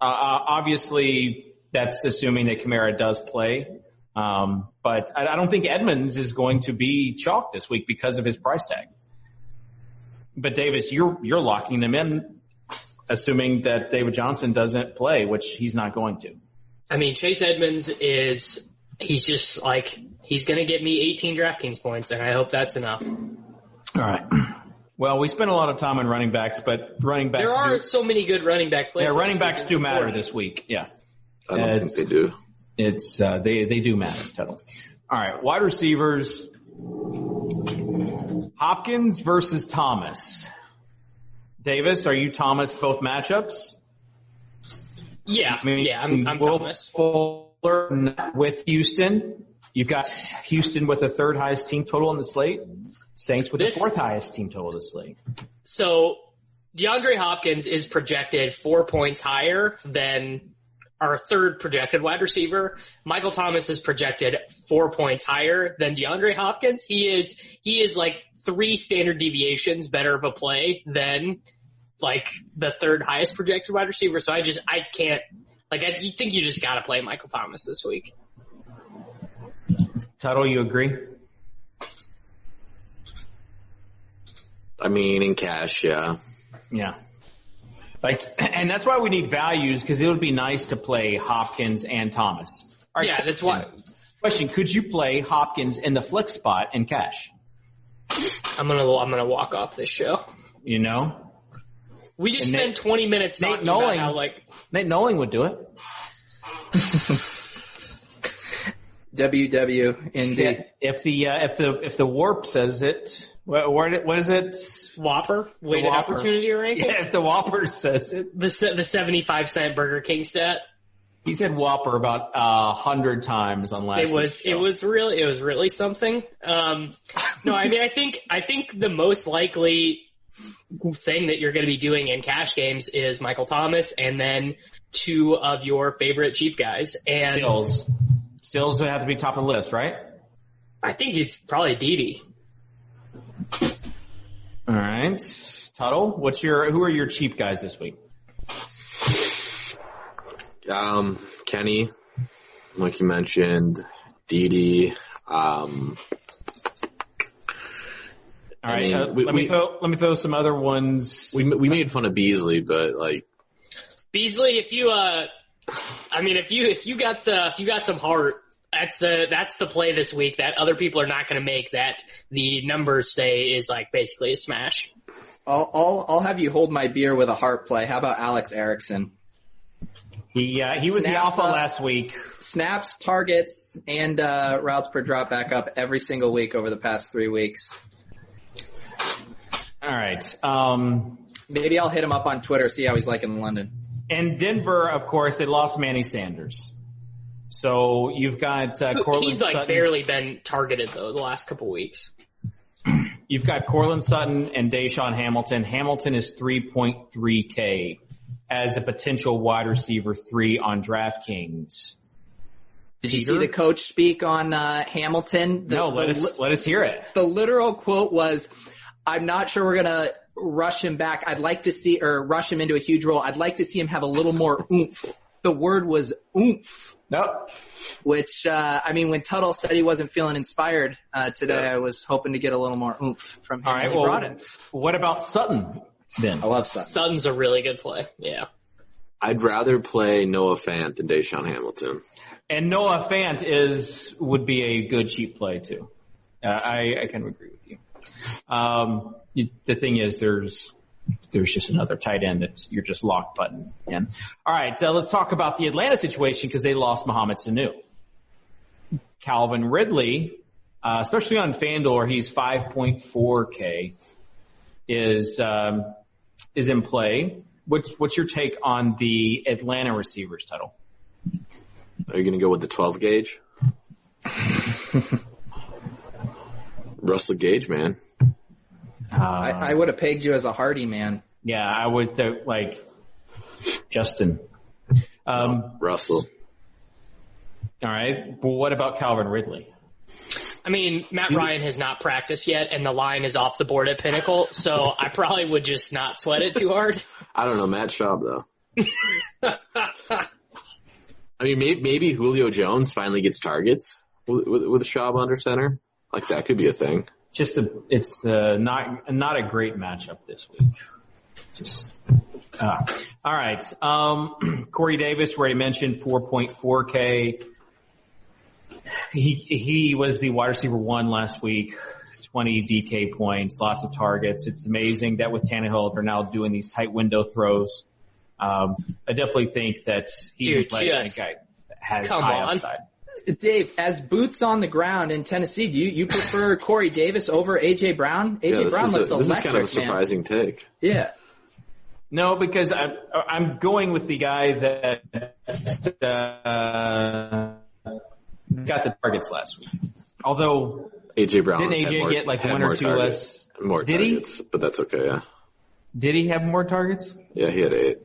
Obviously, that's assuming that Kamara does play. But I don't think Edmonds is going to be chalk this week because of his price tag. But Davis, you're locking them in, assuming that David Johnson doesn't play, which he's not going to. Chase Edmonds he's just he's going to get me 18 DraftKings points, and I hope that's enough. All right. Well, we spent a lot of time on running backs, but running backs. There are so many good running back players. Yeah, running backs do matter this week. Yeah. I don't think they do. It's, they do matter, Tuttle. All right. Wide receivers. Hopkins versus Thomas. Davis, are you Thomas both matchups? Yeah, I'm Thomas. Fuller with Houston. You've got Houston with the 3rd highest team total in the slate. Saints with the 4th highest team total in the slate. So DeAndre Hopkins is projected 4 points higher than our 3rd projected wide receiver. Michael Thomas is projected 4 points higher than DeAndre Hopkins. He is 3 standard deviations better of a play than the 3rd highest projected wide receiver. So I can't, you think you just got to play Michael Thomas this week. Tuttle, you agree? In cash, yeah. Yeah. And that's why we need values, because it would be nice to play Hopkins and Thomas. All right, yeah, that's why. Question, could you play Hopkins in the flex spot in cash? I'm gonna walk off this show. We just spent 20 minutes talking about how Nate Nolan would do it. WWND. Yeah, if the warp says it, what is it? Whopper? Weighted opportunity ranking? Yeah, if the Whopper says it. The 75-cent Burger King stat. He said Whopper about 100 times on last week's show. It was really something. No, I mean, I think the most likely thing that you're going to be doing in cash games is Michael Thomas and then two of your favorite cheap guys. And Stills would have to be top of the list, right? I think it's probably Dede. All right. Tuttle, who are your cheap guys this week? Kenny, like you mentioned, Dede. All right. Let me throw some other ones. We made fun of Beasley, but like Beasley, if you got some heart, that's the play this week that other people are not going to make, that the numbers say is like basically a smash. I'll have you hold my beer with a heart play. How about Alex Erickson? He was the alpha last week. Snaps, targets, and routes per drop back up every single week over the past 3 weeks. All right. Maybe I'll hit him up on Twitter, see how he's like in London. And Denver, of course, they lost Manny Sanders. So you've got Cortland He's like Sutton. Barely been targeted, though, the last couple weeks. You've got Cortland Sutton and Deshaun Hamilton. Hamilton is 3.3K as a potential wide receiver 3 on DraftKings. Did you see the coach speak on Hamilton? Let us hear it. The literal quote was, "I'm not sure we're going to rush him back. I'd like to see, or rush him into a huge role. I'd like to see him have a little more oomph." The word was oomph. Nope. Which, when Tuttle said he wasn't feeling inspired today, I was hoping to get a little more oomph from him. All right, well, what about Sutton then? I love Sutton. Sutton's a really good play, yeah. I'd rather play Noah Fant than Deshaun Hamilton. And Noah Fant would be a good cheap play too. I kind of agree with you. The thing is, there's just another tight end that you're just lock button in. All right, let's talk about the Atlanta situation because they lost Mohamed Sanu. Calvin Ridley, especially on FanDuel, where he's 5.4K, is in play. What's your take on the Atlanta receivers, Tuttle? Are you going to go with the 12 gauge? Russell Gage, man. I would have pegged you as a Hardy man. Yeah, I would Justin. Russell. All right. Well, what about Calvin Ridley? I mean, Matt Ryan has not practiced yet, and the line is off the board at Pinnacle, so I probably would just not sweat it too hard. I don't know, Matt Schaub, though. I mean, maybe Julio Jones finally gets targets with Schaub under center. Like, that could be a thing. It's not a great matchup this week. All right. Corey Davis, where he mentioned 4.4K. He was the wide receiver 1 last week. 20 DK points, lots of targets. It's amazing that with Tannehill, they're now doing these tight window throws. I definitely think that he's a guy that has high upside. Dave, as boots on the ground in Tennessee, do you prefer Corey Davis over A.J. Brown? A.J. Brown looks electric, This is kind of a surprising take. Yeah. No, because I'm going with the guy that got the targets last week. Although A.J. Brown didn't A.J. get like 1 or 2 less? More did targets, he? But that's okay, yeah. Did he have more targets? Yeah, he had 8.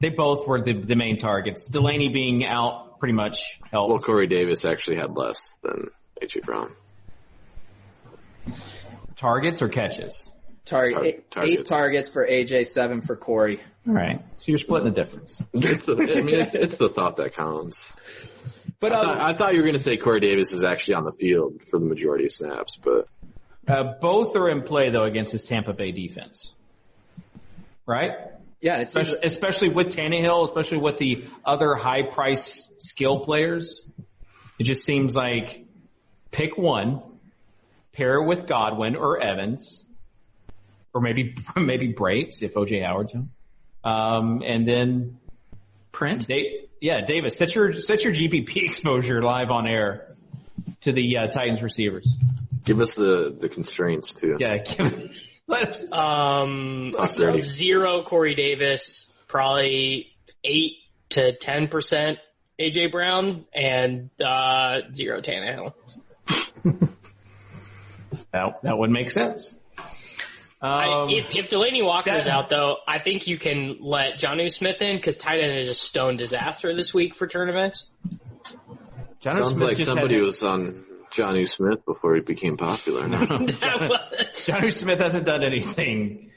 They both were the main targets. Delaney being out pretty much helped. Well, Corey Davis actually had less than A.J. Brown. Targets or catches? Targets. 8 targets for AJ, 7 for Corey. All right. So you're splitting the difference. It's the thought that counts. But I thought you were going to say Corey Davis is actually on the field for the majority of snaps, but both are in play though against his Tampa Bay defense. Right? Yeah, especially with Tannehill, especially with the other high price skill players. It just seems like pick one, pair it with Godwin or Evans. Or maybe Brates if O.J. Howard's him. And then print. Davis, set your GPP exposure live on air to the Titans receivers. Give us the constraints too. Yeah, let us. 0 Corey Davis, probably 8 to 10% A.J. Brown, and 0 Tannehill. That would make sense. If Delaney Walker's out, though, I think you can let Jonnu Smith in because tight end is a stone disaster this week for tournaments. Sounds like somebody was on Jonnu Smith before he became popular. Jonnu Smith hasn't done anything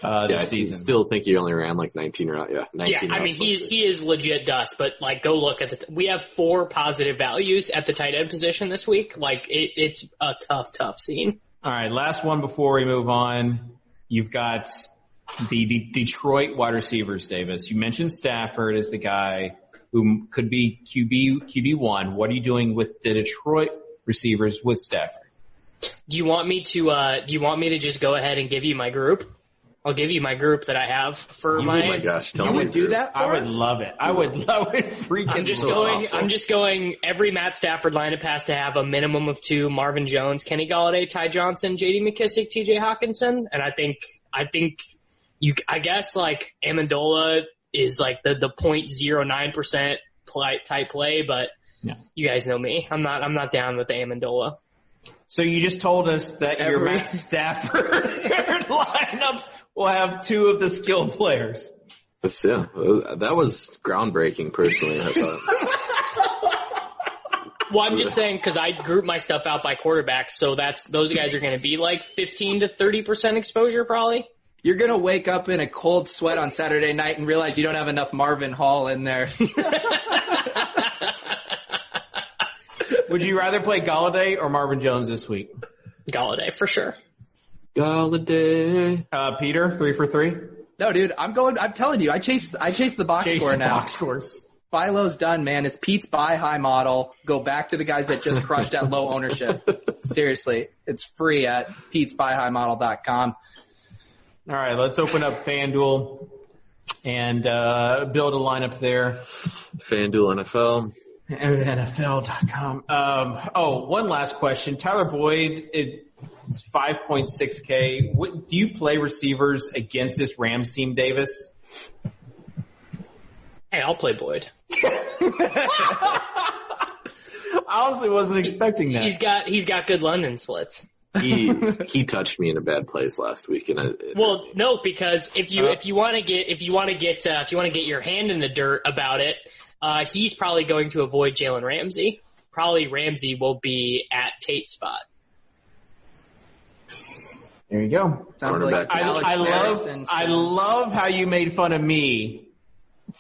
this season. I still think he only ran like 19 routes. Yeah, 19 I mean, he is legit dust, but like go look at we have 4 positive values at the tight end position this week. Like it's a tough scene. All right, last one before we move on. You've got the Detroit wide receivers, Davis. You mentioned Stafford as the guy who could be QB1. What are you doing with the Detroit receivers with Stafford? Do you want me to just go ahead and give you my group? I'll give you my group that I have for my. Oh my gosh, you would do that for I would love it. I would love it. I'm just going. Every Matt Stafford lineup has to have a minimum of 2: Marvin Jones, Kenny Golladay, Ty Johnson, J.D. McKissic, T.J. Hawkinson, and I guess like Amendola is like the 0.09% type play, but you guys know me. I'm not down with the Amendola. So you just told us that your Matt Stafford lineups will have 2 of the skilled players. Yeah, that was groundbreaking, personally, I thought. Well, I'm just saying because I group my stuff out by quarterbacks, so those guys are going to be like 15 to 30% exposure probably. You're going to wake up in a cold sweat on Saturday night and realize you don't have enough Marvin Hall in there. Would you rather play Golladay or Marvin Jones this week? Golladay, for sure. Golladay. Peter, 3 for 3? No, dude, I'm telling you, I chase the box score now. Box scores. Philo's done, man. It's Pete's buy high model. Go back to the guys that just crushed at low ownership. Seriously, it's free at petesbuyhighmodel.com. All right, let's open up FanDuel and build a lineup there. FanDuel NFL. NFL.com. One last question. Tyler Boyd, it's 5.6K. Do you play receivers against this Rams team, Davis? Hey, I'll play Boyd. I honestly wasn't expecting that. He's got good London splits. He touched me in a bad place last week, and no, because if you want to get your hand in the dirt about it, he's probably going to avoid Jalen Ramsey. Probably Ramsey will be at Tate's spot. There you go. Sounds like I love how you made fun of me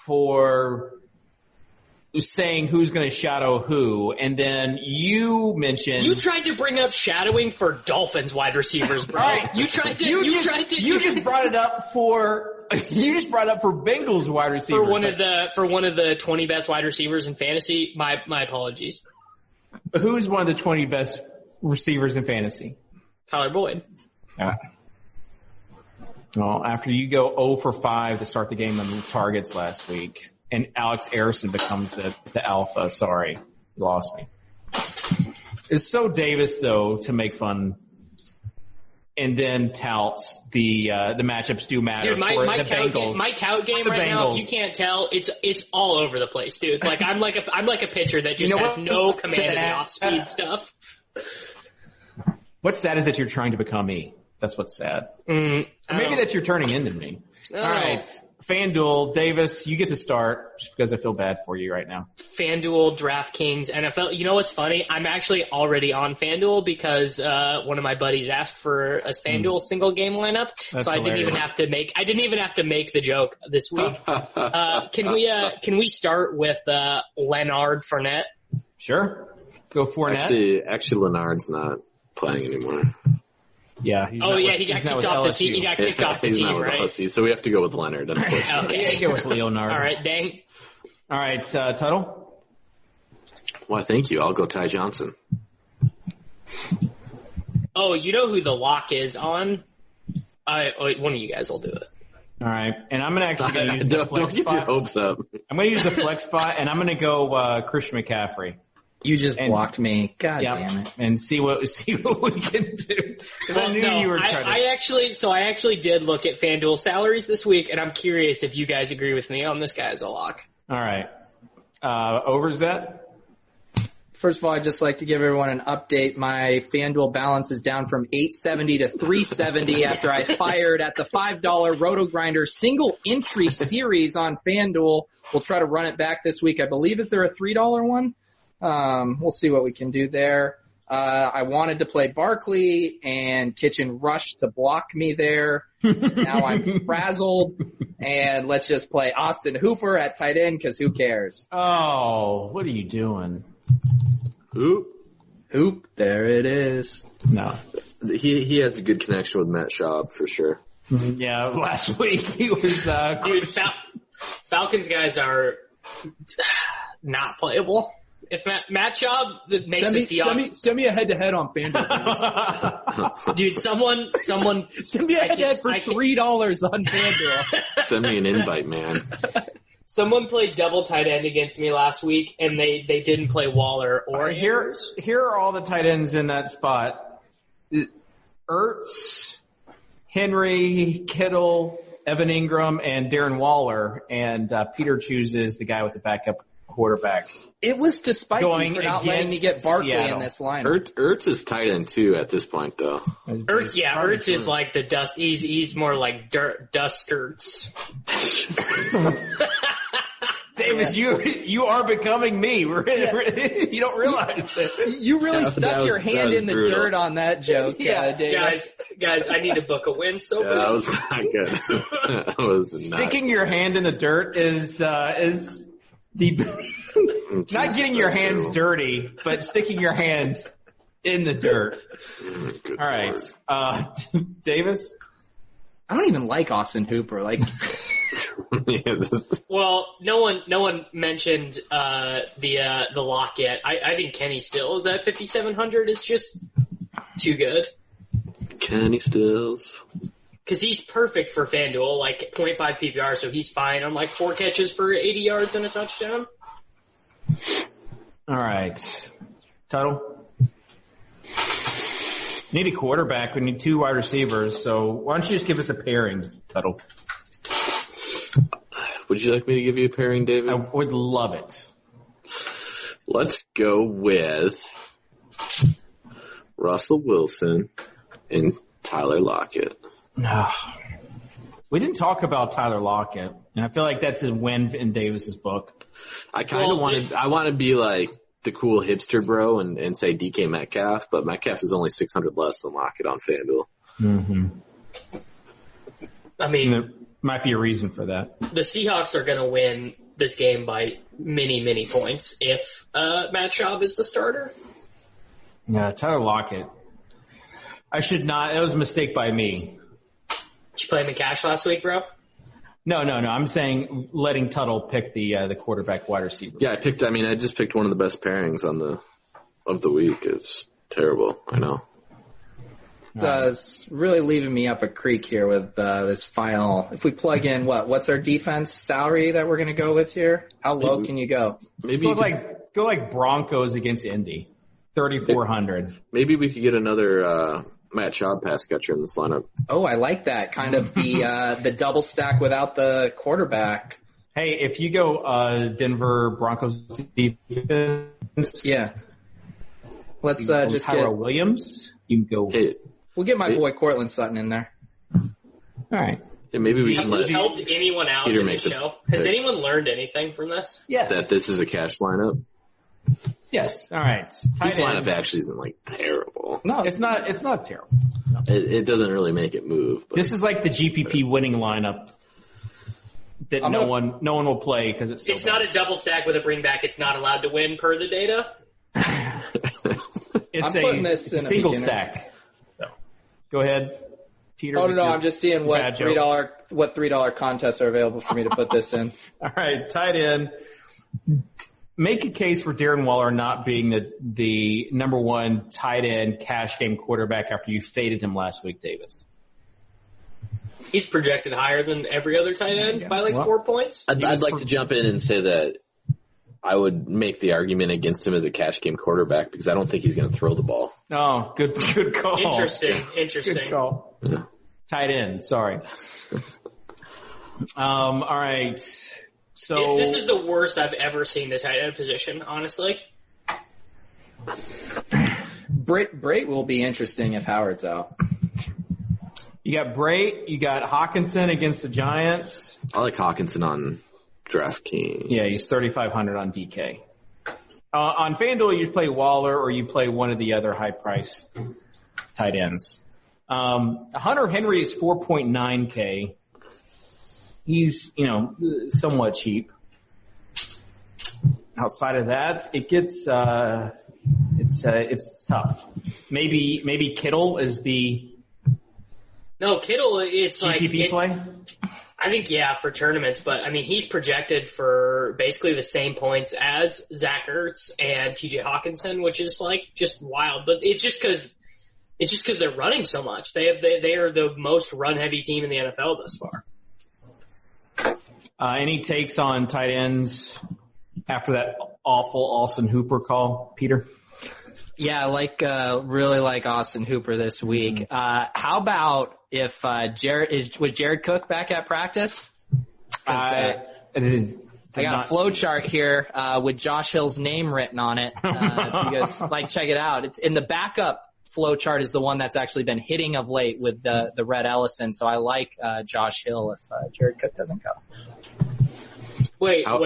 for saying who's going to shadow who, and then you mentioned you tried to bring up shadowing for Dolphins wide receivers, bro. Right. You just brought it up for Bengals wide receivers for one of the 20 best wide receivers in fantasy. My apologies. Who's one of the 20 best receivers in fantasy? Tyler Boyd. Well, after you go 0 for 5 to start the game on targets last week, and Alex Harrison becomes the alpha. Sorry, you lost me. It's so Davis, though, to make fun and then touts the matchups do matter. Dude, my tout game right now, if you can't tell, it's all over the place, dude. Like I'm like a pitcher that just has no command of the off-speed stuff. What's sad is that you're trying to become me. That's what's sad. Or maybe that you're turning into me. All right. FanDuel, Davis, you get to start just because I feel bad for you right now. FanDuel, DraftKings, NFL. You know what's funny? I'm actually already on FanDuel because one of my buddies asked for a FanDuel single game lineup. That's so I didn't even have to make the joke this week. Can we start with Leonard Fournette? Sure. Go Fournette. Actually Leonard's not playing anymore. Yeah. He got kicked off the team. He got kicked off the team, right? LSU, so we have to go with Leonard, unfortunately. Okay. Go with Leonard. All right, dang. All right, Tuttle. Well, thank you. I'll go Ty Johnson. Oh, you know who the lock is on? One of you guys will do it. All right, and I'm gonna actually use the flex spot. Don't get your hopes up. I'm gonna use the flex spot, and I'm gonna go Christian McCaffrey. You just blocked me. God damn it. And see what we can do. I knew you were trying to. I actually did look at FanDuel salaries this week, and I'm curious if you guys agree with me on this guy as a lock. All right. Overzet? First of all, I'd just like to give everyone an update. My FanDuel balance is down from $870 to $370 after I fired at the $5 RotoGrinders single entry series on FanDuel. We'll try to run it back this week. I believe, is there a $3 one? We'll see what we can do there. I wanted to play Barkley, and Kitchen rushed to block me there. Now I'm frazzled, and let's just play Austin Hooper at tight end because who cares? Oh, what are you doing? Hoop, there it is. No. He has a good connection with Matt Schaub for sure. Yeah, last week he was Dude, Falcons guys are not playable. If Matt Schaub makes the Seahawks, send me a head-to-head on FanDuel. dude, someone Send me a head-to-head for $3 on FanDuel. Send me an invite, man. Someone played double tight end against me last week, and they didn't play Waller or here are all the tight ends in that spot. Ertz, Henry, Kittle, Evan Ingram, and Darren Waller, and Peter chooses the guy with the backup quarterback. It was despite me for not letting me get Barkley Seattle. in this lineup. Ertz is tight end too at this point, though. Ertz is like the dust. He's more like dust Ertz. Davis, you are becoming me. You don't realize it. You really stuck your hand in the brutal. dirt on that joke, Davis. Guys, I need to book a win. So Yeah, that was not good. That was not Sticking your hand in the dirt is the not getting your hands dirty, but sticking your hands in the dirt. Good All right, Davis. I don't even like Austin Hooper. Like, Well, no one mentioned the lock yet. I think Kenny Stills at 5,700 is just too good. Kenny Stills. Because he's perfect for FanDuel, like 0.5 PPR, so he's fine on like 4 catches for 80 yards and a touchdown. All right, Tuttle. Need a quarterback. We need 2 wide receivers. So why don't you just give us a pairing, Tuttle? Would you like me to give you a pairing, David? I would love it. Let's go with Russell Wilson and Tyler Lockett. No. We didn't talk about Tyler Lockett, and I feel like that's a win in Davis's book. I kind of want to be like the cool hipster bro and say DK Metcalf, but Metcalf is only 600 less than Lockett on FanDuel. Mm-hmm. I mean, there might be a reason for that. the Seahawks are going to win this game by many, many points if Matt Schaub is the starter. Yeah, Tyler Lockett. I should not. That was a mistake by me. Did you play him in cash last week, bro? No. I'm saying letting Tuttle pick the quarterback wide receiver. Yeah, I just picked one of the best pairings of the week. It's terrible. I know. It's really leaving me up a creek here with this final. If we plug in what's our defense salary that we're going to go with here? How low can you go? Maybe go like Broncos against Indy, 3,400. Maybe we could get another Matt Schaub pass catcher in this lineup. Oh, I like that kind of the double stack without the quarterback. Hey, if you go Denver Broncos defense, Yeah. Let's just Tyrell get. Williams. You can go. Hey, We'll get my boy Cortland Sutton in there. All right. maybe we Have can we let helped anyone out Peter in make the the show? Has pick. anyone learned anything from this? Yes. that this is a cash lineup. Yes. All right. This Tight lineup end. actually isn't like terrible. No, it's not. It's not terrible. It doesn't really make it move. But This is like the GPP winning lineup that no one will play because it's so It's not a double stack with a bring back. It's not allowed to win per the data. It's I'm putting this a in a single beginner. stack. So, go ahead, Peter. Oh no, I'm just seeing what bad joke. $3 contests are available for me to put this in. All right, tight end. Make a case for Darren Waller not being the number one tight end cash game quarterback after you faded him last week, Davis. He's projected higher than every other tight end by 4 points. I'd like to jump in and say that I would make the argument against him as a cash game quarterback because I don't think he's going to throw the ball. Oh, good call. Interesting. Good call. Yeah. Tight end, sorry. All right. So this is the worst I've ever seen the tight end position, honestly. Brait will be interesting if Howard's out. You got Brait, you got Hawkinson against the Giants. I like Hawkinson on DraftKings. Yeah, he's 3,500 on DK. On FanDuel, you play Waller or you play one of the other high-price tight ends. Hunter Henry is 4.9K. He's, somewhat cheap. Outside of that, it gets it's tough. Maybe Kittle is the Kittle. It's GPP play. I think for tournaments, but I mean he's projected for basically the same points as Zach Ertz and TJ Hawkinson, which is just wild. But it's just because they're running so much. They are the most run heavy team in the NFL thus far. Any takes on tight ends after that awful Austin Hooper call, Peter? Yeah, really like Austin Hooper this week. How about if was Jared Cook back at practice? I got a flow chart here with Josh Hill's name written on it. If you guys check it out. It's in the backup flow chart is the one that's actually been hitting of late with the Red Ellison. So I like Josh Hill if Jared Cook doesn't go. Wait. For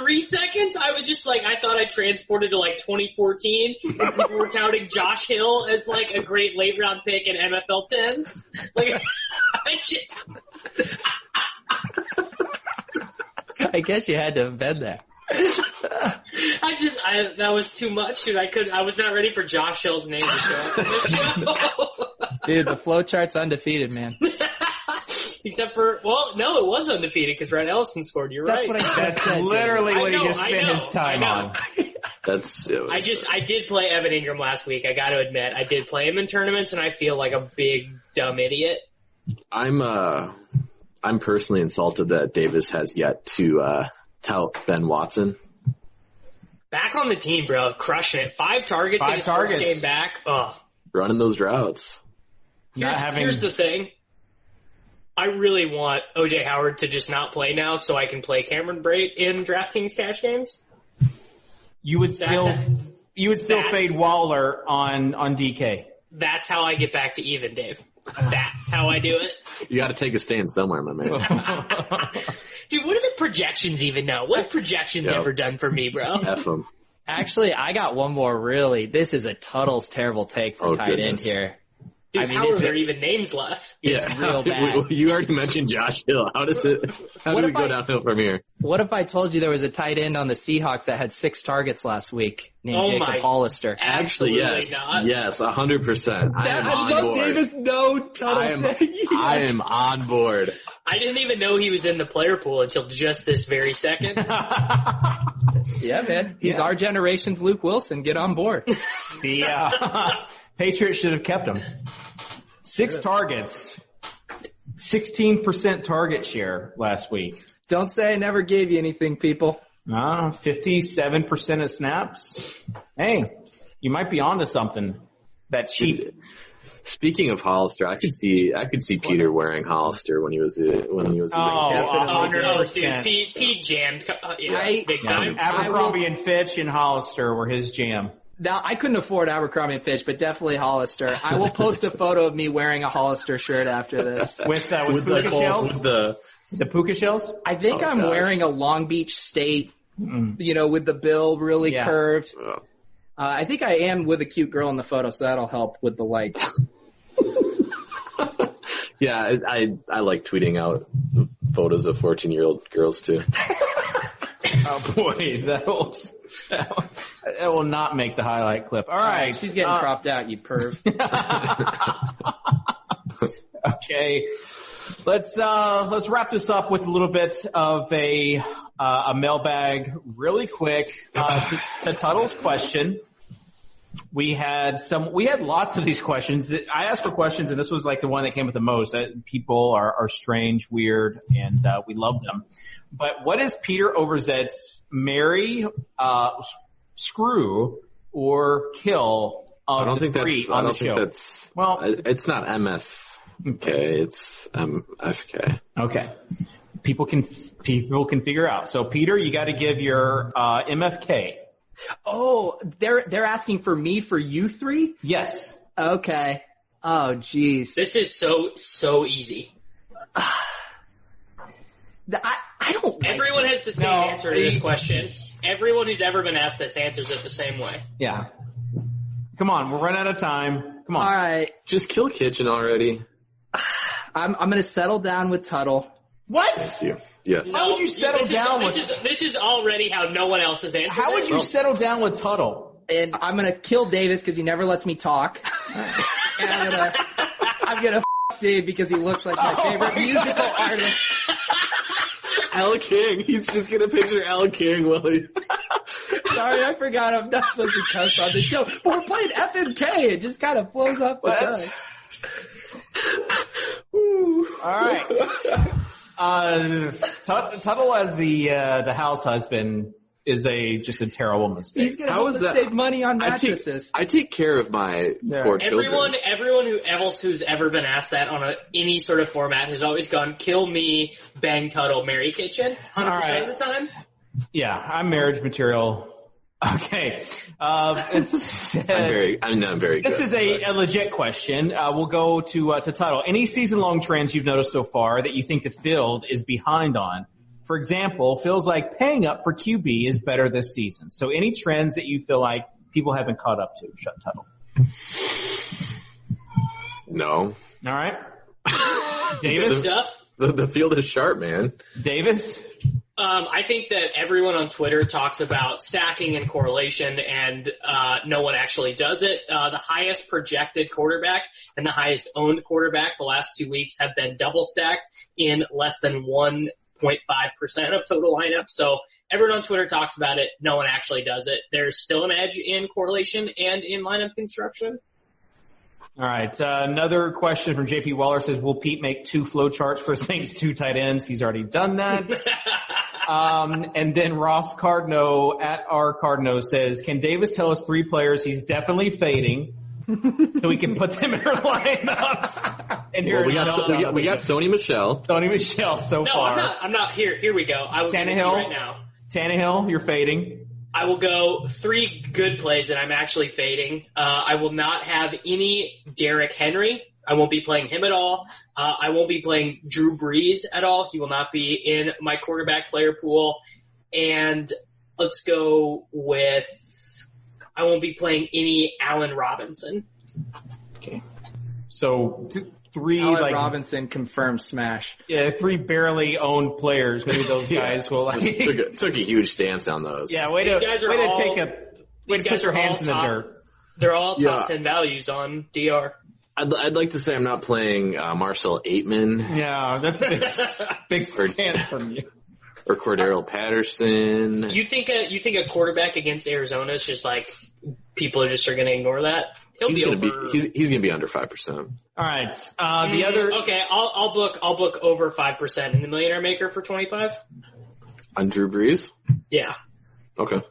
3 seconds, I was just I thought I transported to 2014, and people were touting Josh Hill as a great late round pick in MFL 10s. I guess you had to have been there. That was too much, dude. I was not ready for Josh Hill's name to show up on the show. Dude, the flow chart's undefeated, man. Except for, no, it was undefeated because Red Ellison scored. You're right. That's literally what he just spent his time on. That's silly. I did play Evan Ingram last week. I got to admit, I did play him in tournaments, and I feel like a big dumb idiot. I'm personally insulted that Davis has yet to tout Ben Watson. Back on the team, bro, crushing it. 5 targets in his first game back. Ugh. Running those routes. Here's the thing. I really want O.J. Howard to just not play now so I can play Cameron Brate in DraftKings cash games. You would still fade Waller on DK. That's how I get back to even, Dave. That's how I do it. You got to take a stand somewhere, my man. Dude, what do the projections even know? What have projections ever done for me, bro? F them. Actually, I got one more really. This is a Tuttle's terrible take for tight end here. Dude, how are there even names left? It's real bad. You already mentioned Josh Hill. How do we go downhill from here? What if I told you there was a tight end on the Seahawks that had 6 targets last week named Jacob Hollister? Actually, yes. Not. Yes, 100%. I am on board. Davis, no, Tuttle I am on board. I didn't even know he was in the player pool until just this very second. Yeah, man. He's our generation's Luke Wilson. Get on board. The Patriots should have kept him. 6 targets, 16% target share last week. Don't say I never gave you anything, people. 57% of snaps. Hey, you might be onto something. That cheap. Speaking of Hollister, I could see Peter wearing Hollister when he was the 100%. Pete jammed. Big time. Abercrombie and Fitch and Hollister were his jam. Now, I couldn't afford Abercrombie & Fitch, but definitely Hollister. I will post a photo of me wearing a Hollister shirt after this. With puka shells? The puka shells? I think I'm wearing a Long Beach State, with the bill really curved. I think I am with a cute girl in the photo, so that'll help with the likes. Yeah, I like tweeting out photos of 14-year-old girls, too. Oh, boy, that will not make the highlight clip. All right. She's getting cropped out, you perv. Okay. Let's wrap this up with a little bit of a mailbag really quick, to Tuttle's question. We had lots of these questions. I asked for questions, and this was the one that came with the most. People are strange, weird, and we love them. But what is Peter Overzet's marry, screw, or kill of the three on the show? Well, it's not MSK. It's FK. Okay. People can figure out. So Peter, you got to give your MFK. Oh, they're asking for me for you three? Yes. Okay. Oh, jeez. This is so easy. I don't like Everyone has the same answer to this question. Everyone who's ever been asked this answers it the same way. Yeah. Come on, we're running out of time. Come on. All right. Just kill Kitchen already. I'm going to settle down with Tuttle. What? Yes. How would you settle down with this is already how no one else has answered. How would you settle down with Tuttle? And I'm going to kill Davis because he never lets me talk. And I'm going to f*** Dave because he looks like my favorite musical artist. Al King. He's just going to picture Al King while he... Sorry, I forgot I'm not supposed to cuss on the show. But we're playing FMK. It just kind of flows off the tongue. All right. Tuttle as the house husband is just a terrible mistake. He's going to help us save money on mattresses. I take care of my 4 children. Everyone who's ever been asked that on any sort of format has always gone, kill me, bang Tuttle, marry Kitchen, 100% of the time. Yeah, I'm marriage material. Okay. I'm very good. This is a legit question. We'll go to Tuttle. Any season-long trends you've noticed so far that you think the field is behind on? For example, feels like paying up for QB is better this season. So any trends that you feel like people haven't caught up to? Shut Tuttle. No. All right. Davis? The field is sharp, man. Davis? I think that everyone on Twitter talks about stacking and correlation, and no one actually does it. The highest projected quarterback and the highest owned quarterback the last 2 weeks have been double stacked in less than 1.5% of total lineups. So everyone on Twitter talks about it. No one actually does it. There's still an edge in correlation and in lineup construction. All right. Another question from JP Waller says, will Pete make 2 flow charts for Saints 2 tight ends? He's already done that. And then Ross Cardno at R Cardno says, can Davis tell us 3 players he's definitely fading so we can put them in our lineups? And we got Sony Michel. Sony Michel so far. No, I'm not. Here we go. I will Tannehill right now. Tannehill, you're fading. I will go 3 good plays that I'm actually fading. I will not have any Derrick Henry. I won't be playing him at all. I won't be playing Drew Brees at all. He will not be in my quarterback player pool. And let's go with I won't be playing any Allen Robinson. Okay. So 3 Allen Robinson confirmed smash. Yeah, 3 barely owned players. Maybe those guys will took a huge stance on those. Yeah, way to put your hands in the dirt. They're all top 10 values on DR. I'd like to say I'm not playing Marcel Aitman. Yeah, that's a big stance from you. Or Cordero Patterson. You think a quarterback against Arizona is just like people are going to ignore that? He's going to be under 5%. All right. The other. Okay, I'll book over 5% in the Millionaire Maker for 25. On Drew Brees? Yeah. Okay.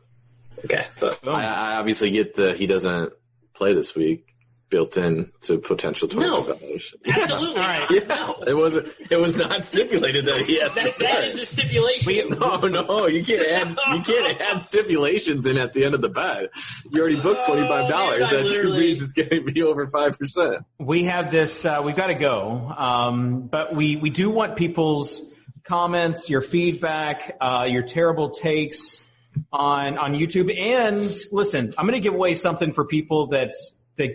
But I obviously get he doesn't play this week. Built in to potential $25. Absolutely. All right. Yeah. It was not stipulated that he has to start. That is a stipulation. No, you can't add stipulations in at the end of the bet. You already booked $25 that Drew Brees is going to be over 5%. We have this, we've got to go. But we do want people's comments, your feedback, your terrible takes on YouTube. And listen, I'm going to give away something for people that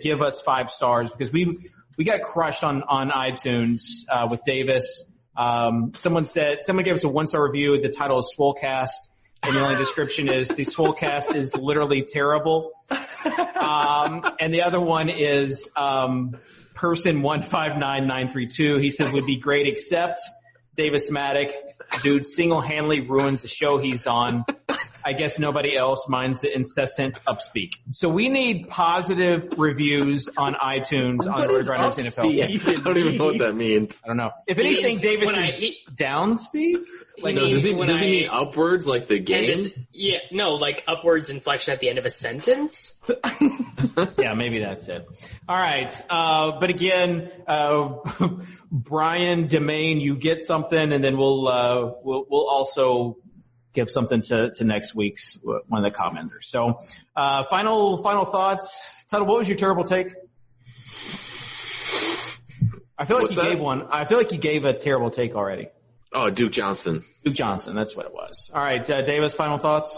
give us 5 stars because we got crushed on iTunes with Davis. Someone gave us a 1-star review. The title is SWOLECAST, and the only description is the SWOLECAST is literally terrible. And the other one is person 159932. He says would be great except Davis Mattek. Dude single-handedly ruins the show he's on. I guess nobody else minds the incessant upspeak. So we need positive reviews on iTunes on RotoGrinders NFL. I don't even know what that means. I don't know. If anything, Davis is downspeak. Like, no, does he mean upwards, like the game? Like upwards inflection at the end of a sentence. Yeah, maybe that's it. All right. But again, Brian Demain, you get something, and then we'll also give something to next week's one of the commenters. So, final thoughts. Tuttle, what was your terrible take? I feel like gave one. I feel like you gave a terrible take already. Oh, Duke Johnson. Duke Johnson, that's what it was. All right, Davis, final thoughts?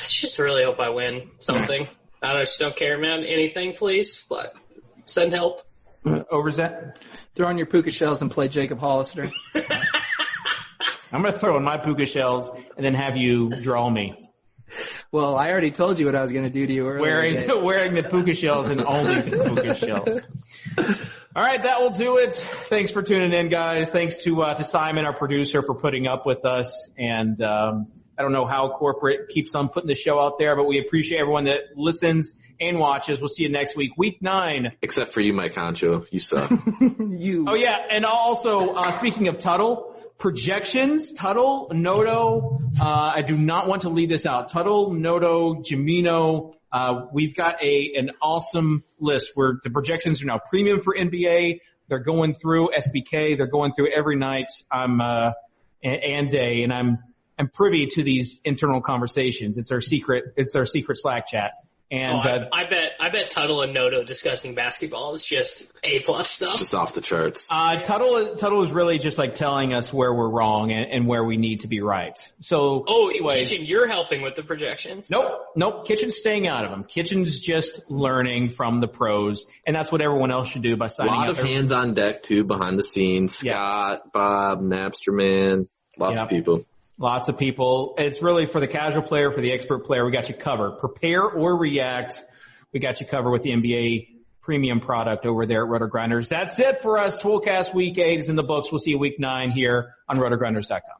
Just really hope I win something. I just don't care, man. Anything, please. But send help. Overzet? Throw on your puka shells and play Jacob Hollister. I'm going to throw in my puka shells and then have you draw me. Well, I already told you what I was going to do to you earlier. Wearing the puka shells and only the puka shells. All right, that will do it. Thanks for tuning in, guys. Thanks to Simon, our producer, for putting up with us. And I don't know how corporate keeps on putting the show out there, but we appreciate everyone that listens and watches. We'll see you next week, week 9. Except for you, Mike Concho. You suck. Oh, yeah. And also, speaking of Tuttle, projections, Tuttle, Noto, I do not want to leave this out. Tuttle, Noto, Jamino, we've got an awesome list where the projections are now premium for NBA. They're going through SBK. They're going through every night and day, and I'm privy to these internal conversations. It's our secret Slack chat. And I bet Tuttle and Noto discussing basketball is just A+ stuff. It's just off the charts. Tuttle is really just like telling us where we're wrong and where we need to be right. So, anyways, Kitchen, you're helping with the projections. Nope. Kitchen's staying out of them. Kitchen's just learning from the pros, and that's what everyone else should do by signing up. A lot of hands on deck too, behind the scenes. Scott, Bob, Napster Man, lots of people. Lots of people. It's really for the casual player, for the expert player. We got you covered. Prepare or react. We got you covered with the NBA premium product over there at RotoGrinders. That's it for us. SWOLECAST Week 8 is in the books. We'll see you Week 9 here on RotoGrinders.com.